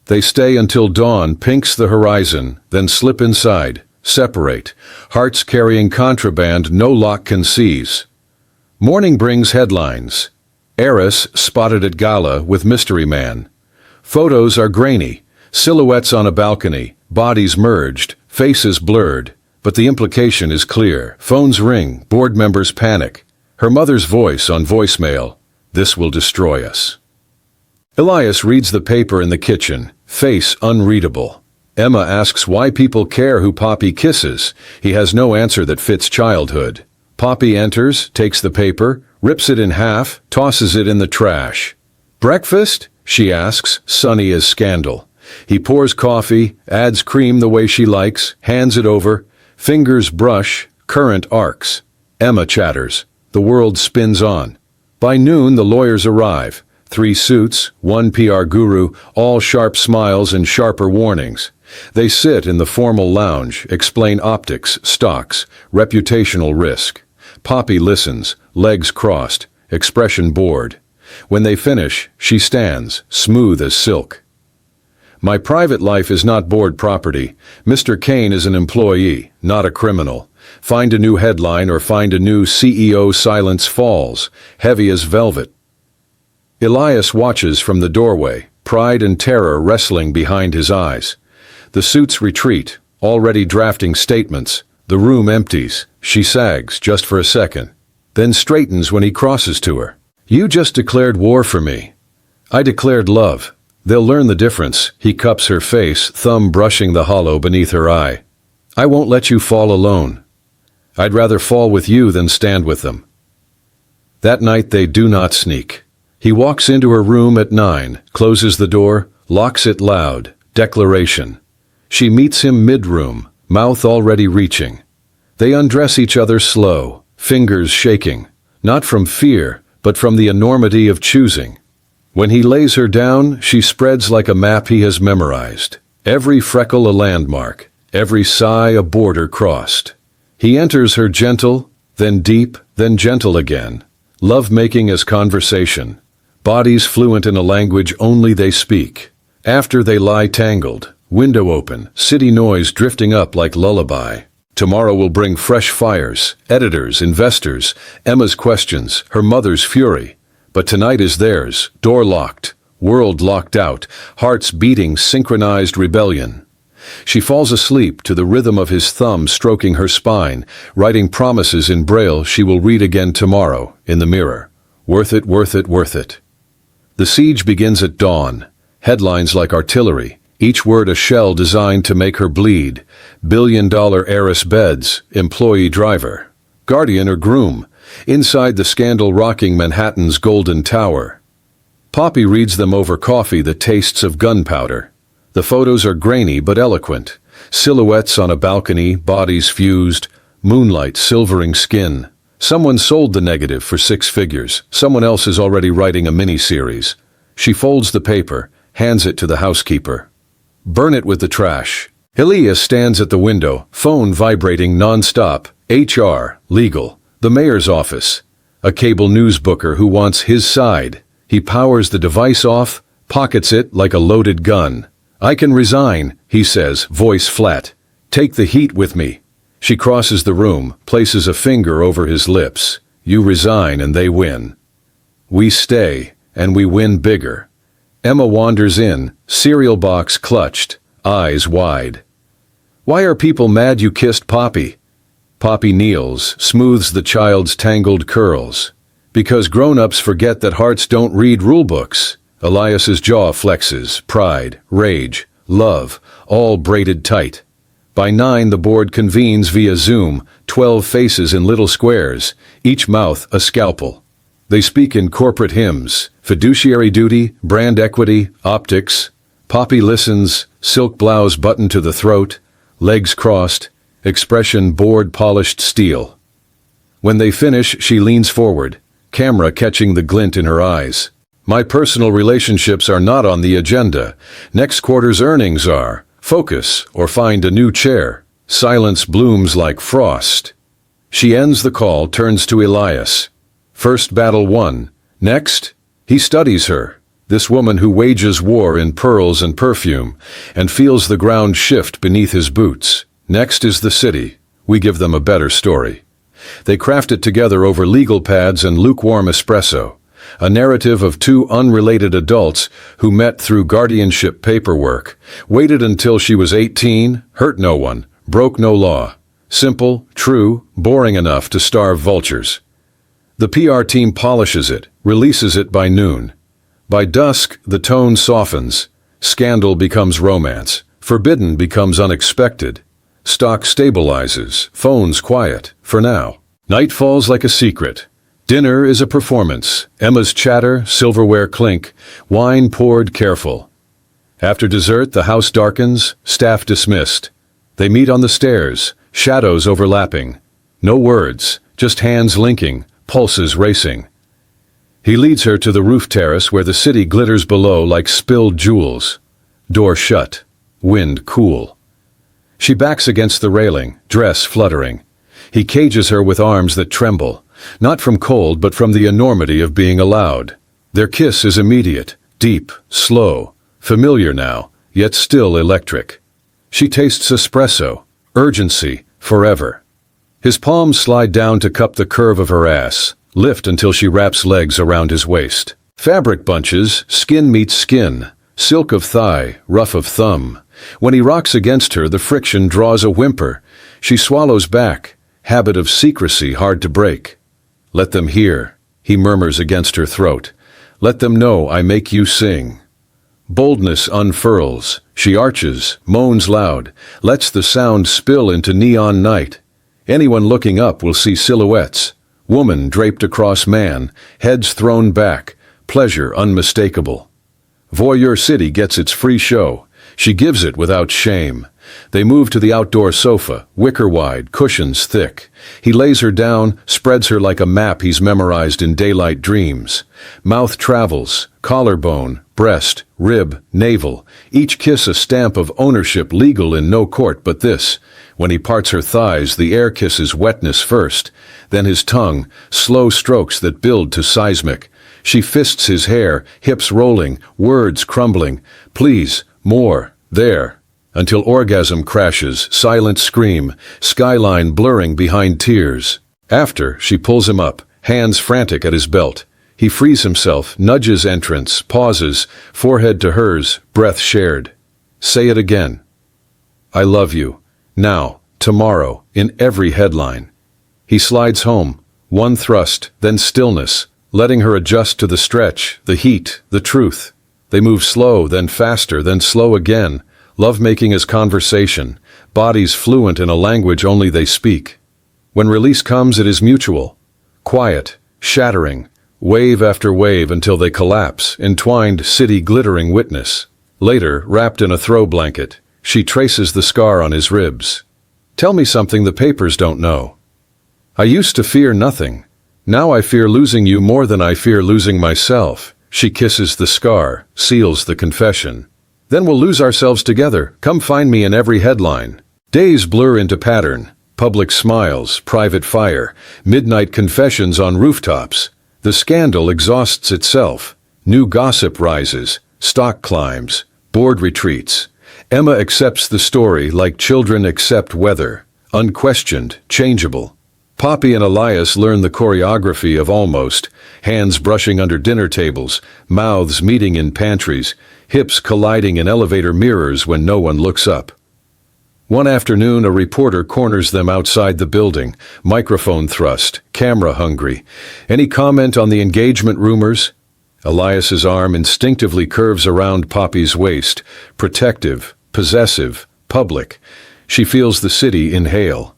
They stay until dawn pinks the horizon, then slip inside, separate, hearts carrying contraband no lock can seize. Morning brings headlines. Heiress spotted at gala with mystery man. Photos are grainy, silhouettes on a balcony, bodies merged, faces blurred, but the implication is clear. Phones ring, board members panic. Her mother's voice on voicemail. This will destroy us. Elias reads the paper in the kitchen, face unreadable. Emma asks why people care who Poppy kisses. He has no answer that fits childhood. Poppy enters, takes the paper, rips it in half, tosses it in the trash. Breakfast? She asks, sunny as scandal. He pours coffee, adds cream the way she likes, hands it over. Fingers brush, current arcs. Emma chatters. The world spins on. By noon, the lawyers arrive. 3 suits, 1 PR guru, all sharp smiles and sharper warnings. They sit in the formal lounge, explain optics, stocks, reputational risk. Poppy listens, legs crossed, expression bored. When they finish, she stands, smooth as silk. My private life is not board property. Mr. Kane is an employee, not a criminal. Find a new headline or find a new CEO. Silence falls, heavy as velvet. Elias watches from the doorway, pride and terror wrestling behind his eyes. The suits retreat, already drafting statements. The room empties. She sags just for a second, then straightens when he crosses to her. You just declared war for me. I declared love. They'll learn the difference. He cups her face, thumb brushing the hollow beneath her eye. I won't let you fall alone. I'd rather fall with you than stand with them. That night they do not sneak. He walks into her room at 9, closes the door, locks it loud. Declaration. She meets him mid-room, mouth already reaching. They undress each other slow, fingers shaking, not from fear, but from the enormity of choosing. When he lays her down, she spreads like a map he has memorized. Every freckle a landmark, every sigh a border crossed. He enters her gentle, then deep, then gentle again. Love-making as conversation. Bodies fluent in a language only they speak. After they lie tangled, window open, city noise drifting up like lullaby. Tomorrow will bring fresh fires, editors, investors, Emma's questions, her mother's fury. But tonight is theirs, door locked, world locked out, hearts beating synchronized rebellion. She falls asleep to the rhythm of his thumb stroking her spine, writing promises in braille she will read again tomorrow, in the mirror. Worth it, worth it, worth it. The siege begins at dawn. Headlines like artillery, each word a shell designed to make her bleed. Billion-dollar heiress beds, employee driver, guardian or groom, inside the scandal rocking Manhattan's Golden Tower. Poppy reads them over coffee that tastes of gunpowder. The photos are grainy but eloquent. Silhouettes on a balcony, bodies fused, moonlight silvering skin. Someone sold the negative for 6 figures. Someone else is already writing a mini-series. She folds the paper, hands it to the housekeeper. Burn it with the trash. Elias stands at the window, phone vibrating non-stop. HR, legal, the mayor's office. A cable news booker who wants his side. He powers the device off, pockets it like a loaded gun. I can resign, he says, voice flat. Take the heat with me. She crosses the room, places a finger over his lips. You resign and they win. We stay, and we win bigger. Emma wanders in, cereal box clutched, eyes wide. Why are people mad you kissed Poppy? Poppy kneels, smooths the child's tangled curls. Because grown-ups forget that hearts don't read rulebooks. Elias's jaw flexes, pride, rage, love, all braided tight. By 9 the board convenes via Zoom, 12 faces in little squares, each mouth a scalpel. They speak in corporate hymns, fiduciary duty, brand equity, optics. Poppy listens, silk blouse buttoned to the throat, legs crossed, expression board polished steel. When they finish, she leans forward, camera catching the glint in her eyes. My personal relationships are not on the agenda. Next quarter's earnings are. Focus or find a new chair. Silence blooms like frost. She ends the call, turns to Elias. First battle won. Next, he studies her. This woman who wages war in pearls and perfume, and feels the ground shift beneath his boots. Next is the city. We give them a better story. They craft it together over legal pads and lukewarm espresso. A narrative of 2 unrelated adults who met through guardianship paperwork, waited until she was 18, hurt no one, broke no law. Simple, true, boring enough to starve vultures. The PR team polishes it, releases it by noon. By dusk, the tone softens. Scandal becomes romance. Forbidden becomes unexpected. Stock stabilizes, phones quiet, for now. Night falls like a secret. Dinner is a performance. Emma's chatter, silverware clink, wine poured careful. After dessert, the house darkens, staff dismissed. They meet on the stairs, shadows overlapping. No words, just hands linking, pulses racing. He leads her to the roof terrace where the city glitters below like spilled jewels. Door shut. Wind cool. She backs against the railing, dress fluttering. He cages her with arms that tremble, not from cold but from the enormity of being allowed. Their kiss is immediate, deep, slow, familiar now, yet still electric. She tastes espresso, urgency, forever. His palms slide down to cup the curve of her ass, lift until she wraps legs around his waist. Fabric bunches, skin meets skin, silk of thigh, rough of thumb. When he rocks against her, the friction draws a whimper. She swallows back, habit of secrecy hard to break. Let them hear, he murmurs against her throat. Let them know I make you sing. Boldness unfurls. She arches, moans loud, lets the sound spill into neon night. Anyone looking up will see silhouettes. Woman draped across man, heads thrown back, pleasure unmistakable. Voyeur City gets its free show. She gives it without shame. They move to the outdoor sofa, wicker-wide, cushions thick. He lays her down, spreads her like a map he's memorized in daylight dreams. Mouth travels, collarbone, breast, rib, navel, each kiss a stamp of ownership legal in no court but this. When he parts her thighs, the air kisses wetness first, then his tongue, slow strokes that build to seismic. She fists his hair, hips rolling, words crumbling. Please, more, there. Until orgasm crashes, silent scream, skyline blurring behind tears. After, she pulls him up, hands frantic at his belt. He frees himself, nudges entrance, pauses, forehead to hers, breath shared. Say it again. I love you. Now, tomorrow, in every headline. He slides home, one thrust, then stillness, letting her adjust to the stretch, the heat, the truth. They move slow, then faster, then slow again. Lovemaking is conversation, bodies fluent in a language only they speak. When release comes, it is mutual. Quiet, shattering, wave after wave until they collapse, entwined city glittering witness. Later, wrapped in a throw blanket, she traces the scar on his ribs. Tell me something the papers don't know. I used to fear nothing. Now I fear losing you more than I fear losing myself. She kisses the scar, seals the confession. Then we'll lose ourselves together. Come find me in every headline. Days blur into pattern. Public smiles, private fire, midnight confessions on rooftops. The scandal exhausts itself. New gossip rises, stock climbs, board retreats. Emma accepts the story like children accept weather, unquestioned, changeable. Poppy and Elias learn the choreography of almost, hands brushing under dinner tables, mouths meeting in pantries, hips colliding in elevator mirrors when no one looks up. One afternoon, a reporter corners them outside the building, microphone thrust, camera hungry. Any comment on the engagement rumors? Elias's arm instinctively curves around Poppy's waist, protective, possessive, public. She feels the city inhale.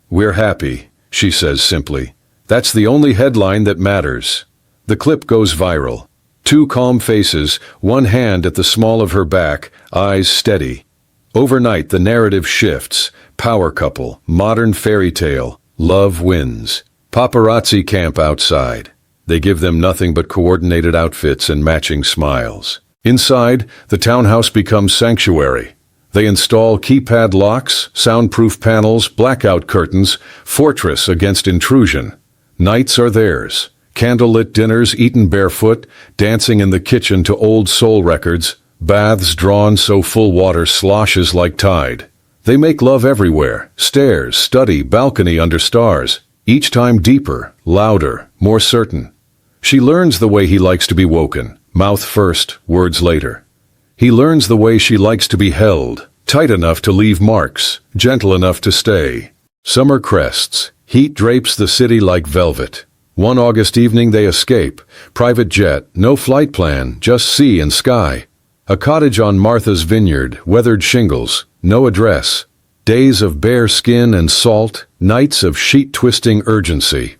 We're happy, she says simply. That's the only headline that matters. The clip goes viral. Two calm faces, one hand at the small of her back, eyes steady. Overnight the narrative shifts. Power couple, modern fairy tale, love wins. Paparazzi camp outside. They give them nothing but coordinated outfits and matching smiles. Inside, the townhouse becomes sanctuary. They install keypad locks, soundproof panels, blackout curtains, fortress against intrusion. Nights are theirs. Candlelit dinners eaten barefoot, dancing in the kitchen to old soul records, baths drawn so full water sloshes like tide. They make love everywhere, stairs, study, balcony under stars, each time deeper, louder, more certain. She learns the way he likes to be woken, mouth first, words later. He learns the way she likes to be held, tight enough to leave marks, gentle enough to stay. Summer crests, heat drapes the city like velvet. One August evening they escape, private jet, no flight plan, just sea and sky. A cottage on Martha's Vineyard, weathered shingles, no address. Days of bare skin and salt, nights of sheet-twisting urgency.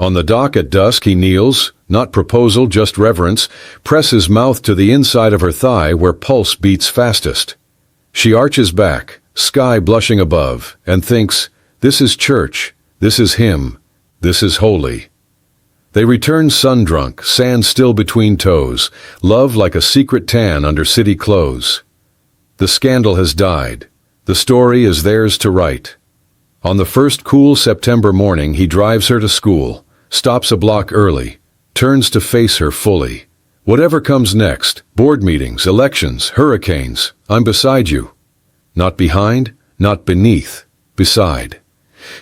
On the dock at dusk he kneels, not proposal, just reverence, presses mouth to the inside of her thigh where pulse beats fastest. She arches back, sky blushing above, and thinks, this is church, this is him, this is holy. They return sun-drunk, sand still between toes, love like a secret tan under city clothes. The scandal has died. The story is theirs to write. On the first cool September morning, he drives her to school, stops a block early, turns to face her fully. Whatever comes next, board meetings, elections, hurricanes, I'm beside you. Not behind, not beneath, beside.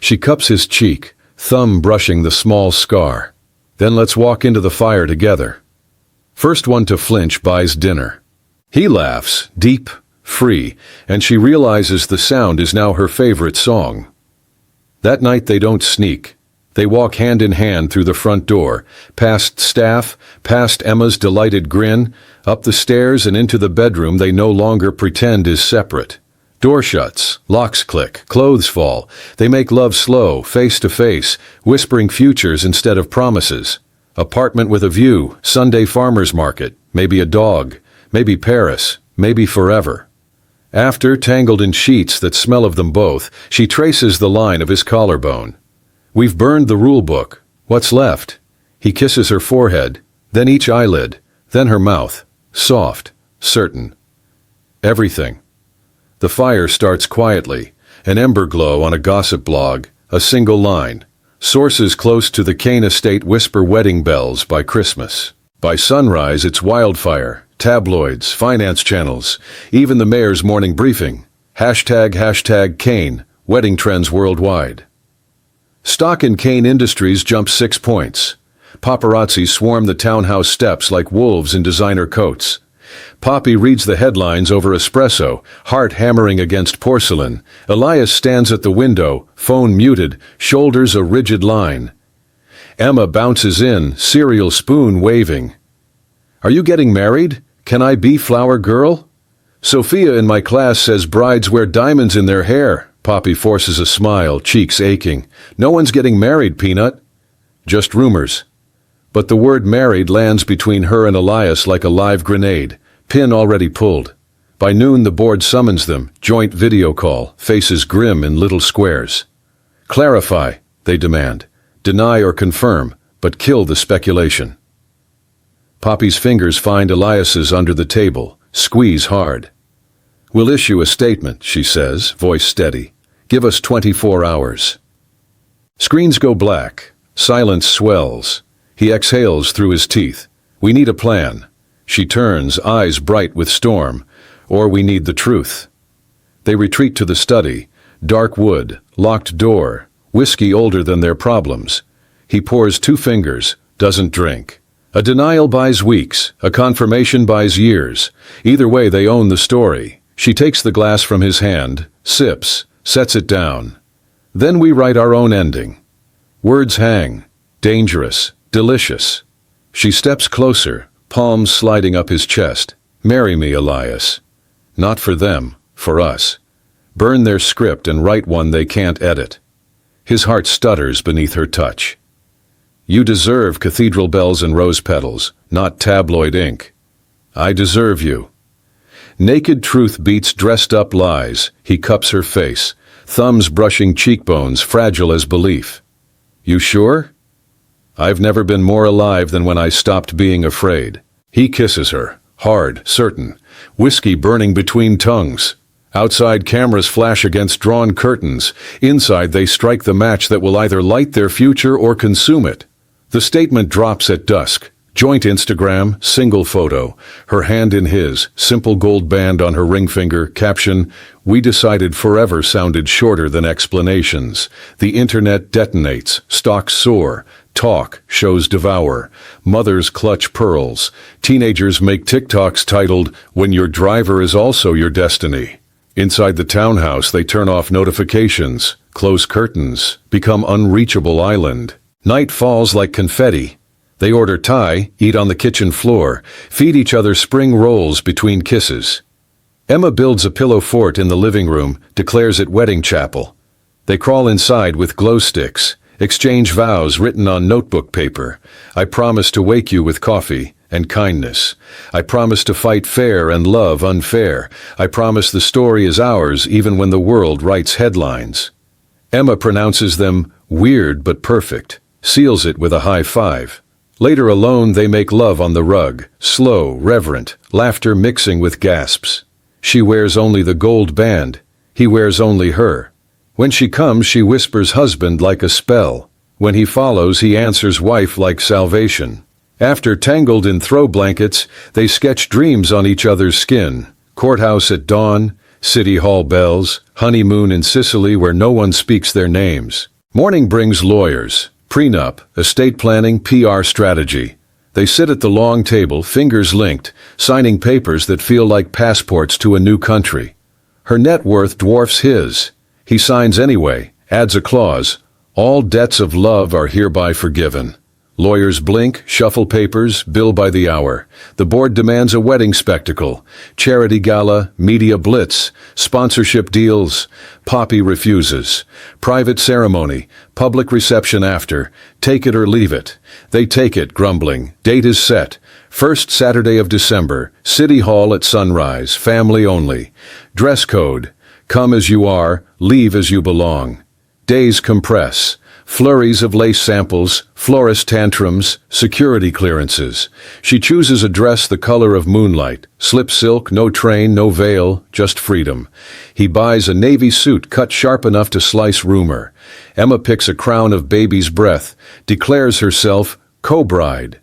She cups his cheek, thumb brushing the small scar. Then let's walk into the fire together. First one to flinch buys dinner. He laughs, deep, free, and she realizes the sound is now her favorite song. That night they don't sneak. They walk hand in hand through the front door, past staff, past Emma's delighted grin, up the stairs and into the bedroom they no longer pretend is separate. Door shuts, locks click, clothes fall. They make love slow, face to face, whispering futures instead of promises. Apartment with a view, Sunday farmer's market, maybe a dog, maybe Paris, maybe forever. After, tangled in sheets that smell of them both, she traces the line of his collarbone. We've burned the rule book. What's left? He kisses her forehead, then each eyelid, then her mouth, soft, certain. Everything. The fire starts quietly, an ember glow on a gossip blog, a single line. Sources close to the Kane estate whisper wedding bells by Christmas. By sunrise it's wildfire, tabloids, finance channels, even the mayor's morning briefing. Hashtag Kane, wedding trends worldwide. Stock in Kane Industries jumps 6 points. Paparazzi swarm the townhouse steps like wolves in designer coats. Poppy reads the headlines over espresso, heart hammering against porcelain. Elias stands at the window, phone muted, shoulders a rigid line. Emma bounces in, cereal spoon waving. Are you getting married? Can I be flower girl? Sophia in my class says brides wear diamonds in their hair. Poppy forces a smile, cheeks aching. No one's getting married, Peanut. Just rumors. But the word married lands between her and Elias like a live grenade, pin already pulled. By noon the board summons them, joint video call, faces grim in little squares. Clarify, they demand. Deny or confirm, but kill the speculation. Poppy's fingers find Elias's under the table, squeeze hard. We'll issue a statement, she says, voice steady. Give us 24 hours. Screens go black. Silence swells. He exhales through his teeth. We need a plan. She turns, eyes bright with storm. Or we need the truth. They retreat to the study. Dark wood, locked door, whiskey older than their problems. He pours 2 fingers, doesn't drink. A denial buys weeks, a confirmation buys years. Either way they own the story. She takes the glass from his hand, sips, sets it down. Then we write our own ending. Words hang, dangerous, delicious. She steps closer, palms sliding up his chest. Marry me, Elias. Not for them, for us. Burn their script and write one they can't edit. His heart stutters beneath her touch. You deserve cathedral bells and rose petals, not tabloid ink. I deserve you. Naked truth beats dressed-up lies. He cups her face, thumbs brushing cheekbones, fragile as belief. You sure? I've never been more alive than when I stopped being afraid. He kisses her, hard, certain, whiskey burning between tongues. Outside cameras flash against drawn curtains. Inside they strike the match that will either light their future or consume it. The statement drops at dusk. Joint Instagram, single photo, her hand in his, simple gold band on her ring finger, caption, "We decided forever" sounded shorter than explanations. The internet detonates, stocks soar, talk, shows devour, mothers clutch pearls, teenagers make TikToks titled, "When your driver is also your destiny." Inside the townhouse they turn off notifications, close curtains, become unreachable island. Night falls like confetti. They order Thai, eat on the kitchen floor, feed each other spring rolls between kisses. Emma builds a pillow fort in the living room, declares it wedding chapel. They crawl inside with glow sticks, exchange vows written on notebook paper. I promise to wake you with coffee and kindness. I promise to fight fair and love unfair. I promise the story is ours even when the world writes headlines. Emma pronounces them weird but perfect. seals it with a high five. Later alone they make love on the rug, slow, reverent, laughter mixing with gasps. She wears only the gold band, he wears only her. When she comes she whispers husband like a spell. When he follows he answers wife like salvation. After tangled in throw blankets, they sketch dreams on each other's skin. Courthouse at dawn, city hall bells, honeymoon in Sicily where no one speaks their names. Morning brings lawyers, prenup, estate planning, PR strategy. They sit at the long table, fingers linked, signing papers that feel like passports to a new country. Her net worth dwarfs his. He signs anyway, adds a clause, all debts of love are hereby forgiven. Lawyers blink, shuffle papers, bill by the hour. The board demands a wedding spectacle, charity gala, media blitz, sponsorship deals. Poppy refuses. Private ceremony, public reception after. Take it or leave it. They take it, grumbling. Date is set. First Saturday of December. City Hall at sunrise. Family only. Dress code. Come as you are, leave as you belong. Days compress. Flurries of lace samples, florist tantrums, security clearances. She chooses a dress the color of moonlight, slip silk, no train, no veil, just freedom. He buys a navy suit cut sharp enough to slice rumor. Emma picks a crown of baby's breath, declares herself co-bride.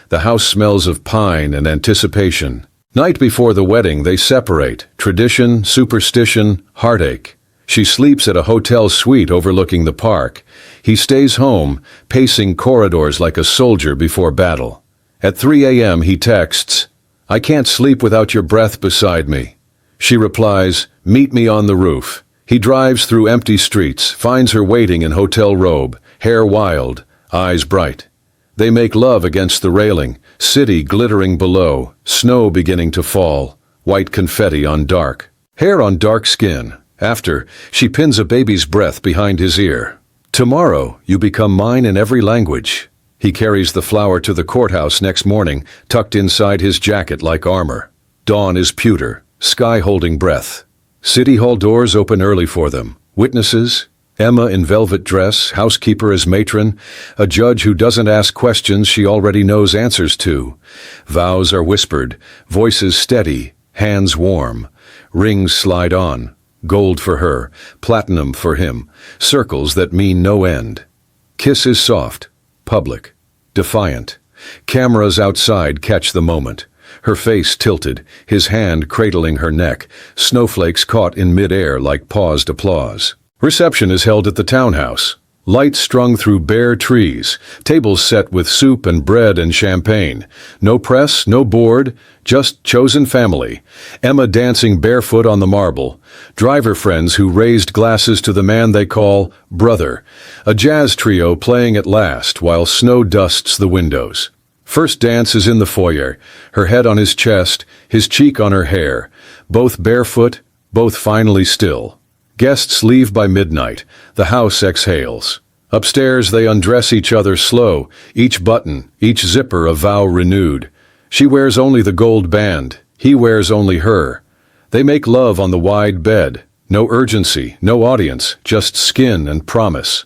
The house smells of pine and anticipation. Night before the wedding they separate, tradition, superstition, heartache. She sleeps at a hotel suite overlooking the park. He stays home, pacing corridors like a soldier before battle. At 3 a.m. he texts, "I can't sleep without your breath beside me." She replies, "Meet me on the roof." He drives through empty streets, finds her waiting in hotel robe, hair wild, eyes bright. They make love against the railing, city glittering below, snow beginning to fall, white confetti on dark, hair on dark skin. After, she pins a baby's breath behind his ear. "Tomorrow, you become mine in every language." He carries the flower to the courthouse next morning, tucked inside his jacket like armor. Dawn is pewter, sky holding breath. City Hall doors open early for them. Witnesses, Emma in velvet dress, housekeeper as matron, a judge who doesn't ask questions she already knows answers to. Vows are whispered, voices steady, hands warm. Rings slide on. Gold for her, platinum for him, circles that mean no end. Kiss is soft, public, defiant. Cameras outside catch the moment. Her face tilted, his hand cradling her neck, snowflakes caught in mid-air like paused applause. Reception is held at the townhouse. Lights strung through bare trees, tables set with soup and bread and champagne. No press, no board, just chosen family. Emma dancing barefoot on the marble. Driver friends who raised glasses to the man they call brother. A jazz trio playing at last while snow dusts the windows. First dance is in the foyer, her head on his chest, his cheek on her hair. Both barefoot, both finally still. Guests leave by midnight. The house exhales. Upstairs they undress each other slow, each button, each zipper a vow renewed. She wears only the gold band. He wears only her. They make love on the wide bed. No urgency, no audience, just skin and promise.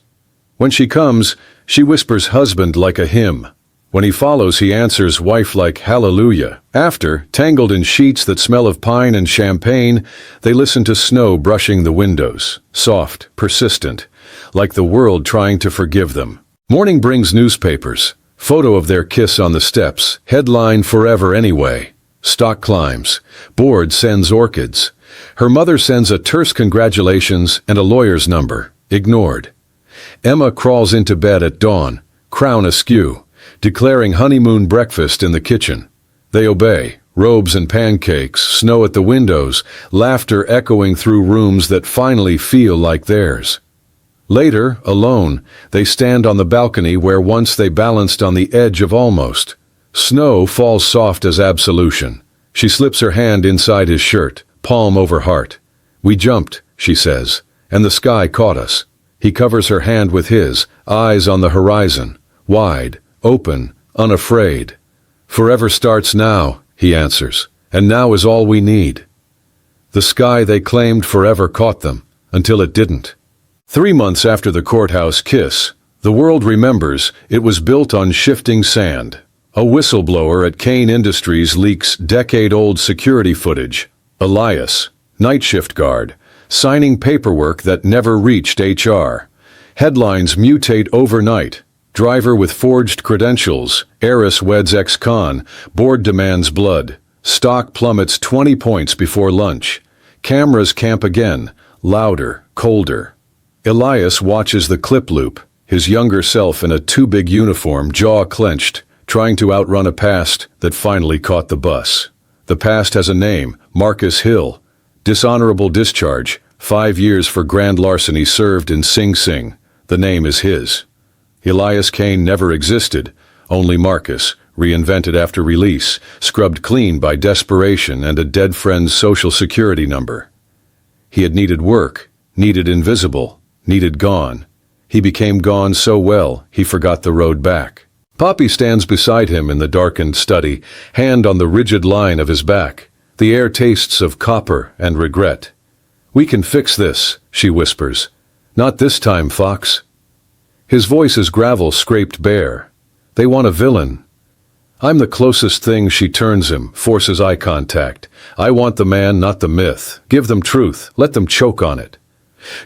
When she comes, she whispers husband like a hymn. When he follows, he answers wife like hallelujah. After, tangled in sheets that smell of pine and champagne, they listen to snow brushing the windows, soft, persistent, like the world trying to forgive them. Morning brings newspapers, photo of their kiss on the steps, headline forever anyway. Stock climbs, board sends orchids. Her mother sends a terse congratulations and a lawyer's number, ignored. Emma crawls into bed at dawn, crown askew, declaring honeymoon breakfast in the kitchen. They obey, robes and pancakes, snow at the windows, laughter echoing through rooms that finally feel like theirs. Later, alone, they stand on the balcony where once they balanced on the edge of almost. Snow falls soft as absolution. She slips her hand inside his shirt, palm over heart. "We jumped," she says, "and the sky caught us." He covers her hand with his, eyes on the horizon, wide, open, unafraid. "Forever starts now," he answers, "and now is all we need." The sky they claimed forever caught them, until it didn't. 3 months after the courthouse kiss, The world remembers it was built on shifting sand. A whistleblower at Kane Industries leaks decade-old security footage. Elias, night shift guard, signing paperwork that never reached HR. Headlines mutate overnight. Driver with forged credentials, heiress weds ex-con, board demands blood. Stock plummets 20 points before lunch. Cameras camp again, louder, colder. Elias watches the clip loop, his younger self in a too-big uniform, jaw clenched, trying to outrun a past that finally caught the bus. The past has a name, Marcus Hill. Dishonorable discharge, 5 years for grand larceny served in Sing Sing. The name is his. Elias Kane never existed, only Marcus, reinvented after release, scrubbed clean by desperation and a dead friend's social security number. He had needed work, needed invisible, needed gone. He became gone so well, he forgot the road back. Poppy stands beside him in the darkened study, hand on the rigid line of his back. The air tastes of copper and regret. "We can fix this," she whispers. "Not this time, Fox." His voice is gravel scraped bare. "They want a villain." "I'm the closest thing," she turns him, forces eye contact. "I want the man, not the myth. Give them truth. Let them choke on it."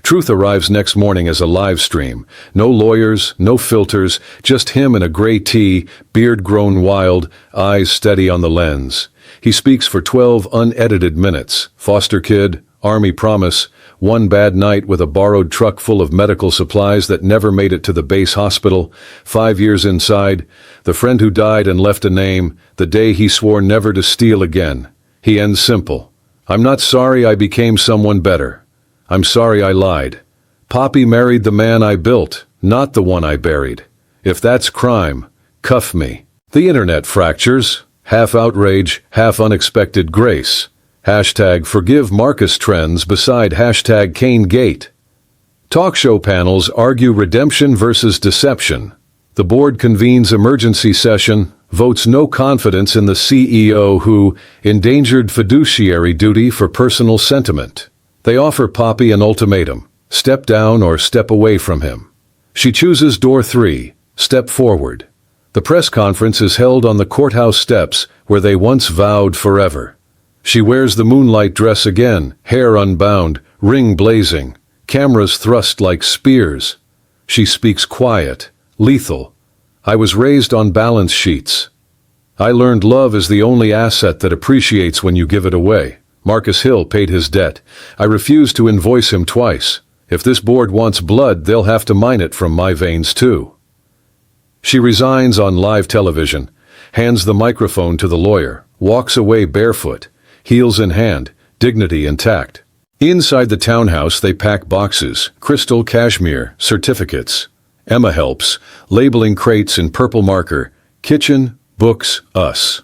Truth arrives next morning as a live stream. No lawyers, no filters, just him in a gray tee, beard grown wild, eyes steady on the lens. He speaks for 12 unedited minutes. Foster kid, army promise, one bad night with a borrowed truck full of medical supplies that never made it to the base hospital, 5 years inside, the friend who died and left a name, the day he swore never to steal again. He ends simple. "I'm not sorry I became someone better. I'm sorry I lied. Poppy married the man I built, not the one I buried. If that's crime, cuff me." The internet fractures, half outrage, half unexpected grace. Hashtag forgive Marcus trends beside hashtag Kane Gate. Talk show panels argue redemption versus deception. The board convenes emergency session, votes no confidence in the CEO who endangered fiduciary duty for personal sentiment. They offer Poppy an ultimatum: step down or step away from him. She chooses door 3, step forward. The press conference is held on the courthouse steps where they once vowed forever. She wears the moonlight dress again, hair unbound, ring blazing, cameras thrust like spears. She speaks quiet, lethal. "I was raised on balance sheets. I learned love is the only asset that appreciates when you give it away. Marcus Hill paid his debt. I refuse to invoice him twice. If this board wants blood, they'll have to mine it from my veins too." She resigns on live television, hands the microphone to the lawyer, walks away barefoot, heels in hand, dignity intact. Inside the townhouse they pack boxes, crystal cashmere, certificates. Emma helps, labeling crates in purple marker, kitchen, books, us.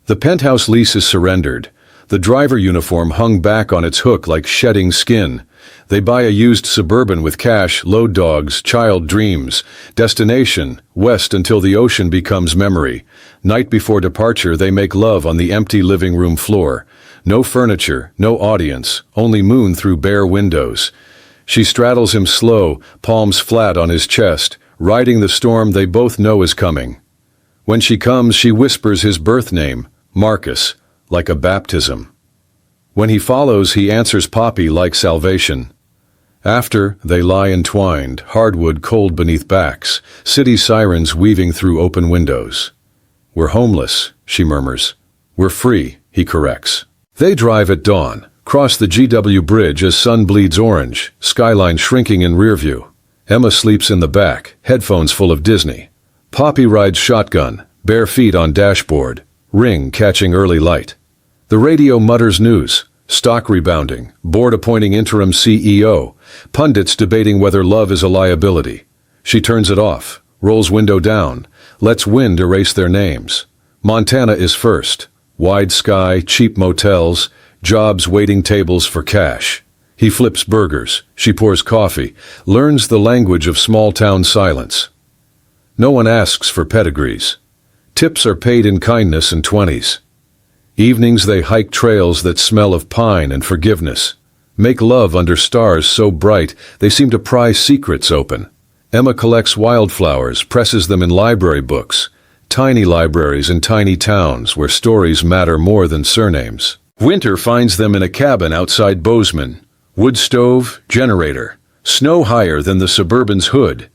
The penthouse lease is surrendered. The driver uniform hung back on its hook like shedding skin. They buy a used Suburban with cash, load dogs, child dreams. Destination, west until the ocean becomes memory. Night before departure they make love on the empty living room floor. No furniture, no audience, only moon through bare windows. She straddles him slow, palms flat on his chest, riding the storm they both know is coming. When she comes, she whispers his birth name, Marcus, like a baptism. When he follows, he answers Poppy like salvation. After, they lie entwined, hardwood cold beneath backs, city sirens weaving through open windows. "We're homeless," she murmurs. "We're free," he corrects. They drive at dawn, cross the GW bridge as sun bleeds orange, skyline shrinking in rear view. Emma sleeps in the back, headphones full of Disney. Poppy rides shotgun, bare feet on dashboard, ring catching early light. The radio mutters news, stock rebounding, board appointing interim CEO, pundits debating whether love is a liability. She turns it off, rolls window down, lets wind erase their names. Montana is first. Wide sky, cheap motels, jobs waiting tables for cash. He flips burgers, she pours coffee, learns the language of small-town silence. No one asks for pedigrees. Tips are paid in kindness and 20s. Evenings they hike trails that smell of pine and forgiveness. Make love under stars so bright they seem to pry secrets open. Emma collects wildflowers, presses them in library books. Tiny libraries in tiny towns where stories matter more than surnames. Winter finds them in a cabin outside Bozeman. Wood stove, generator. Snow higher than the Suburban's hood.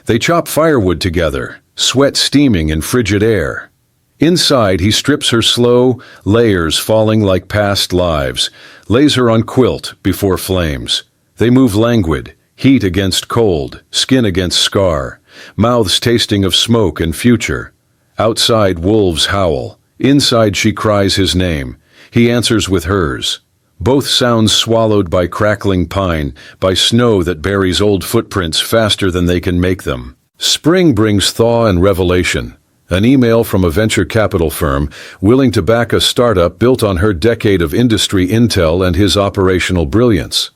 They chop firewood together, sweat steaming in frigid air. Inside, he strips her slow, layers falling like past lives, lays her on quilt before flames. They move languid, heat against cold, skin against scar, mouths tasting of smoke and future. Outside, wolves howl. Inside, she cries his name. He answers with hers. Both sounds swallowed by crackling pine, by snow that buries old footprints faster than they can make them. Spring brings thaw and revelation. An email from a venture capital firm willing to back a startup built on her decade of industry intel and his operational brilliance.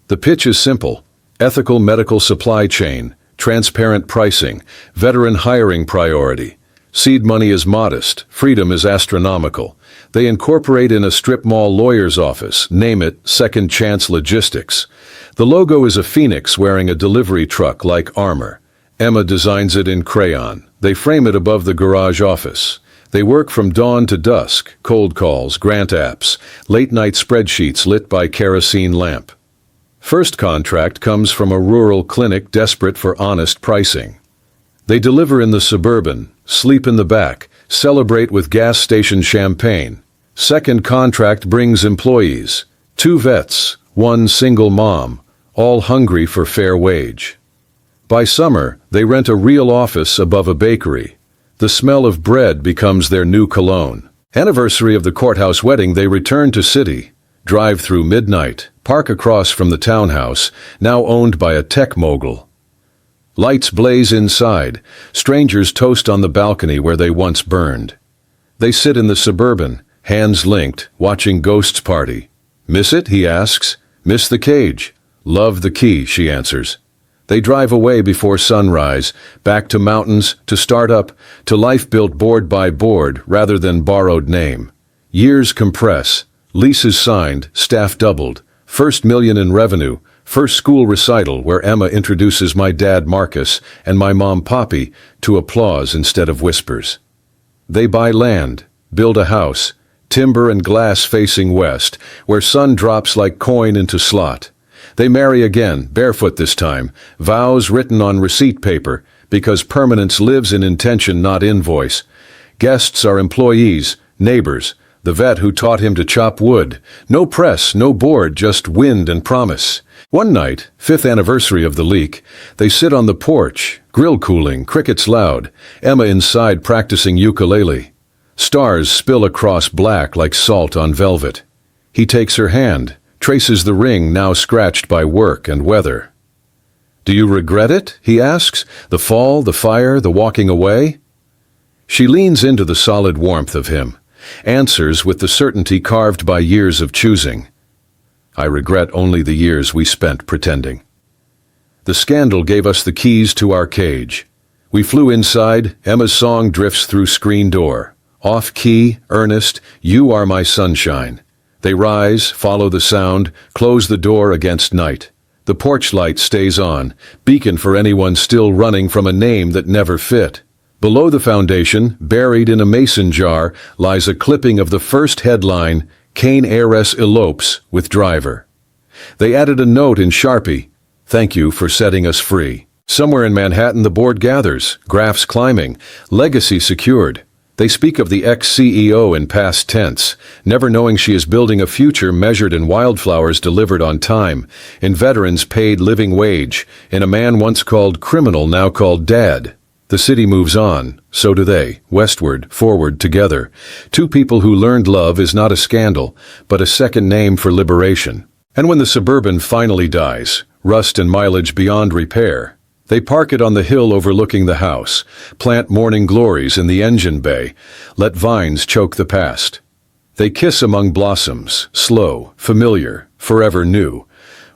The pitch is simple. Ethical medical supply chain, transparent pricing, veteran hiring priority. Seed money is modest, freedom is astronomical. They incorporate in a strip mall lawyer's office, name it Second Chance Logistics. The logo is a phoenix wearing a delivery truck like armor. Emma designs it in crayon. They frame it above the garage office. They work from dawn to dusk, cold calls, grant apps, late-night spreadsheets lit by kerosene lamp. First contract comes from a rural clinic desperate for honest pricing. They deliver in the Suburban, sleep in the back, celebrate with gas station champagne. Second contract brings employees, 2 vets, 1 single mom, all hungry for fair wage. By summer, they rent a real office above a bakery. The smell of bread becomes their new cologne. Anniversary of the courthouse wedding, they return to city, drive through midnight, park across from the townhouse, now owned by a tech mogul. Lights blaze inside. Strangers toast on the balcony where they once burned. They sit in the Suburban, hands linked, watching ghosts party. Miss it? He asks. Miss the cage. Love the key, she answers. They drive away before sunrise, back to mountains, to startup, to life built board by board rather than borrowed name. Years compress. Leases signed, staff doubled. First million in revenue. First school recital where Emma introduces my dad Marcus and my mom Poppy to applause instead of whispers. They buy land, build a house, timber and glass facing west, where sun drops like coin into slot. They marry again, barefoot this time, vows written on receipt paper, because permanence lives in intention, not invoice. Guests are employees, neighbors, the vet who taught him to chop wood. No press, no board, just wind and promise. One night, 5th anniversary of the leak, they sit on the porch, grill cooling, crickets loud, Emma inside practicing ukulele. Stars spill across black like salt on velvet. He takes her hand, traces the ring now scratched by work and weather. Do you regret it? He asks. The fall, the fire, the walking away? She leans into the solid warmth of him, answers with the certainty carved by years of choosing. I regret only the years we spent pretending. The scandal gave us the keys to our cage. We flew inside, Emma's song drifts through screen door. Off key, earnest, you are my sunshine. They rise, follow the sound, close the door against night. The porch light stays on, beacon for anyone still running from a name that never fit. Below the foundation, buried in a mason jar, lies a clipping of the first headline, Kane heiress elopes with driver. They added a note in Sharpie, thank you for setting us free. Somewhere in Manhattan the board gathers, graphs climbing, legacy secured. They speak of the ex-CEO in past tense, never knowing she is building a future measured in wildflowers delivered on time, in veterans paid living wage, in a man once called criminal now called dad. The city moves on, so do they, westward, forward, together. 2 people who learned love is not a scandal, but a second name for liberation. And when the Suburban finally dies, rust and mileage beyond repair, they park it on the hill overlooking the house, plant morning glories in the engine bay, let vines choke the past. They kiss among blossoms, slow, familiar, forever new,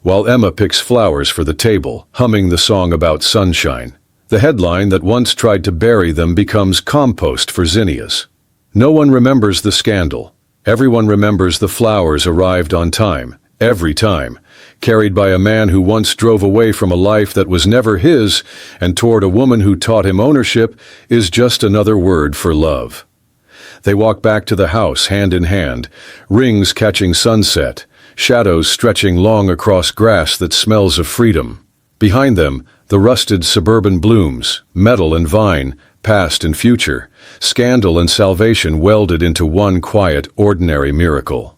while Emma picks flowers for the table, humming the song about sunshine. The headline that once tried to bury them becomes compost for zinnias. No one remembers the scandal. Everyone remembers the flowers arrived on time, Every time. Carried by a man who once drove away from a life that was never his, and toward a woman who taught him ownership, is just another word for love. They walk back to the house hand in hand, rings catching sunset, shadows stretching long across grass that smells of freedom. Behind them, the rusted suburban blooms, metal and vine, past and future, scandal and salvation welded into one quiet, ordinary miracle.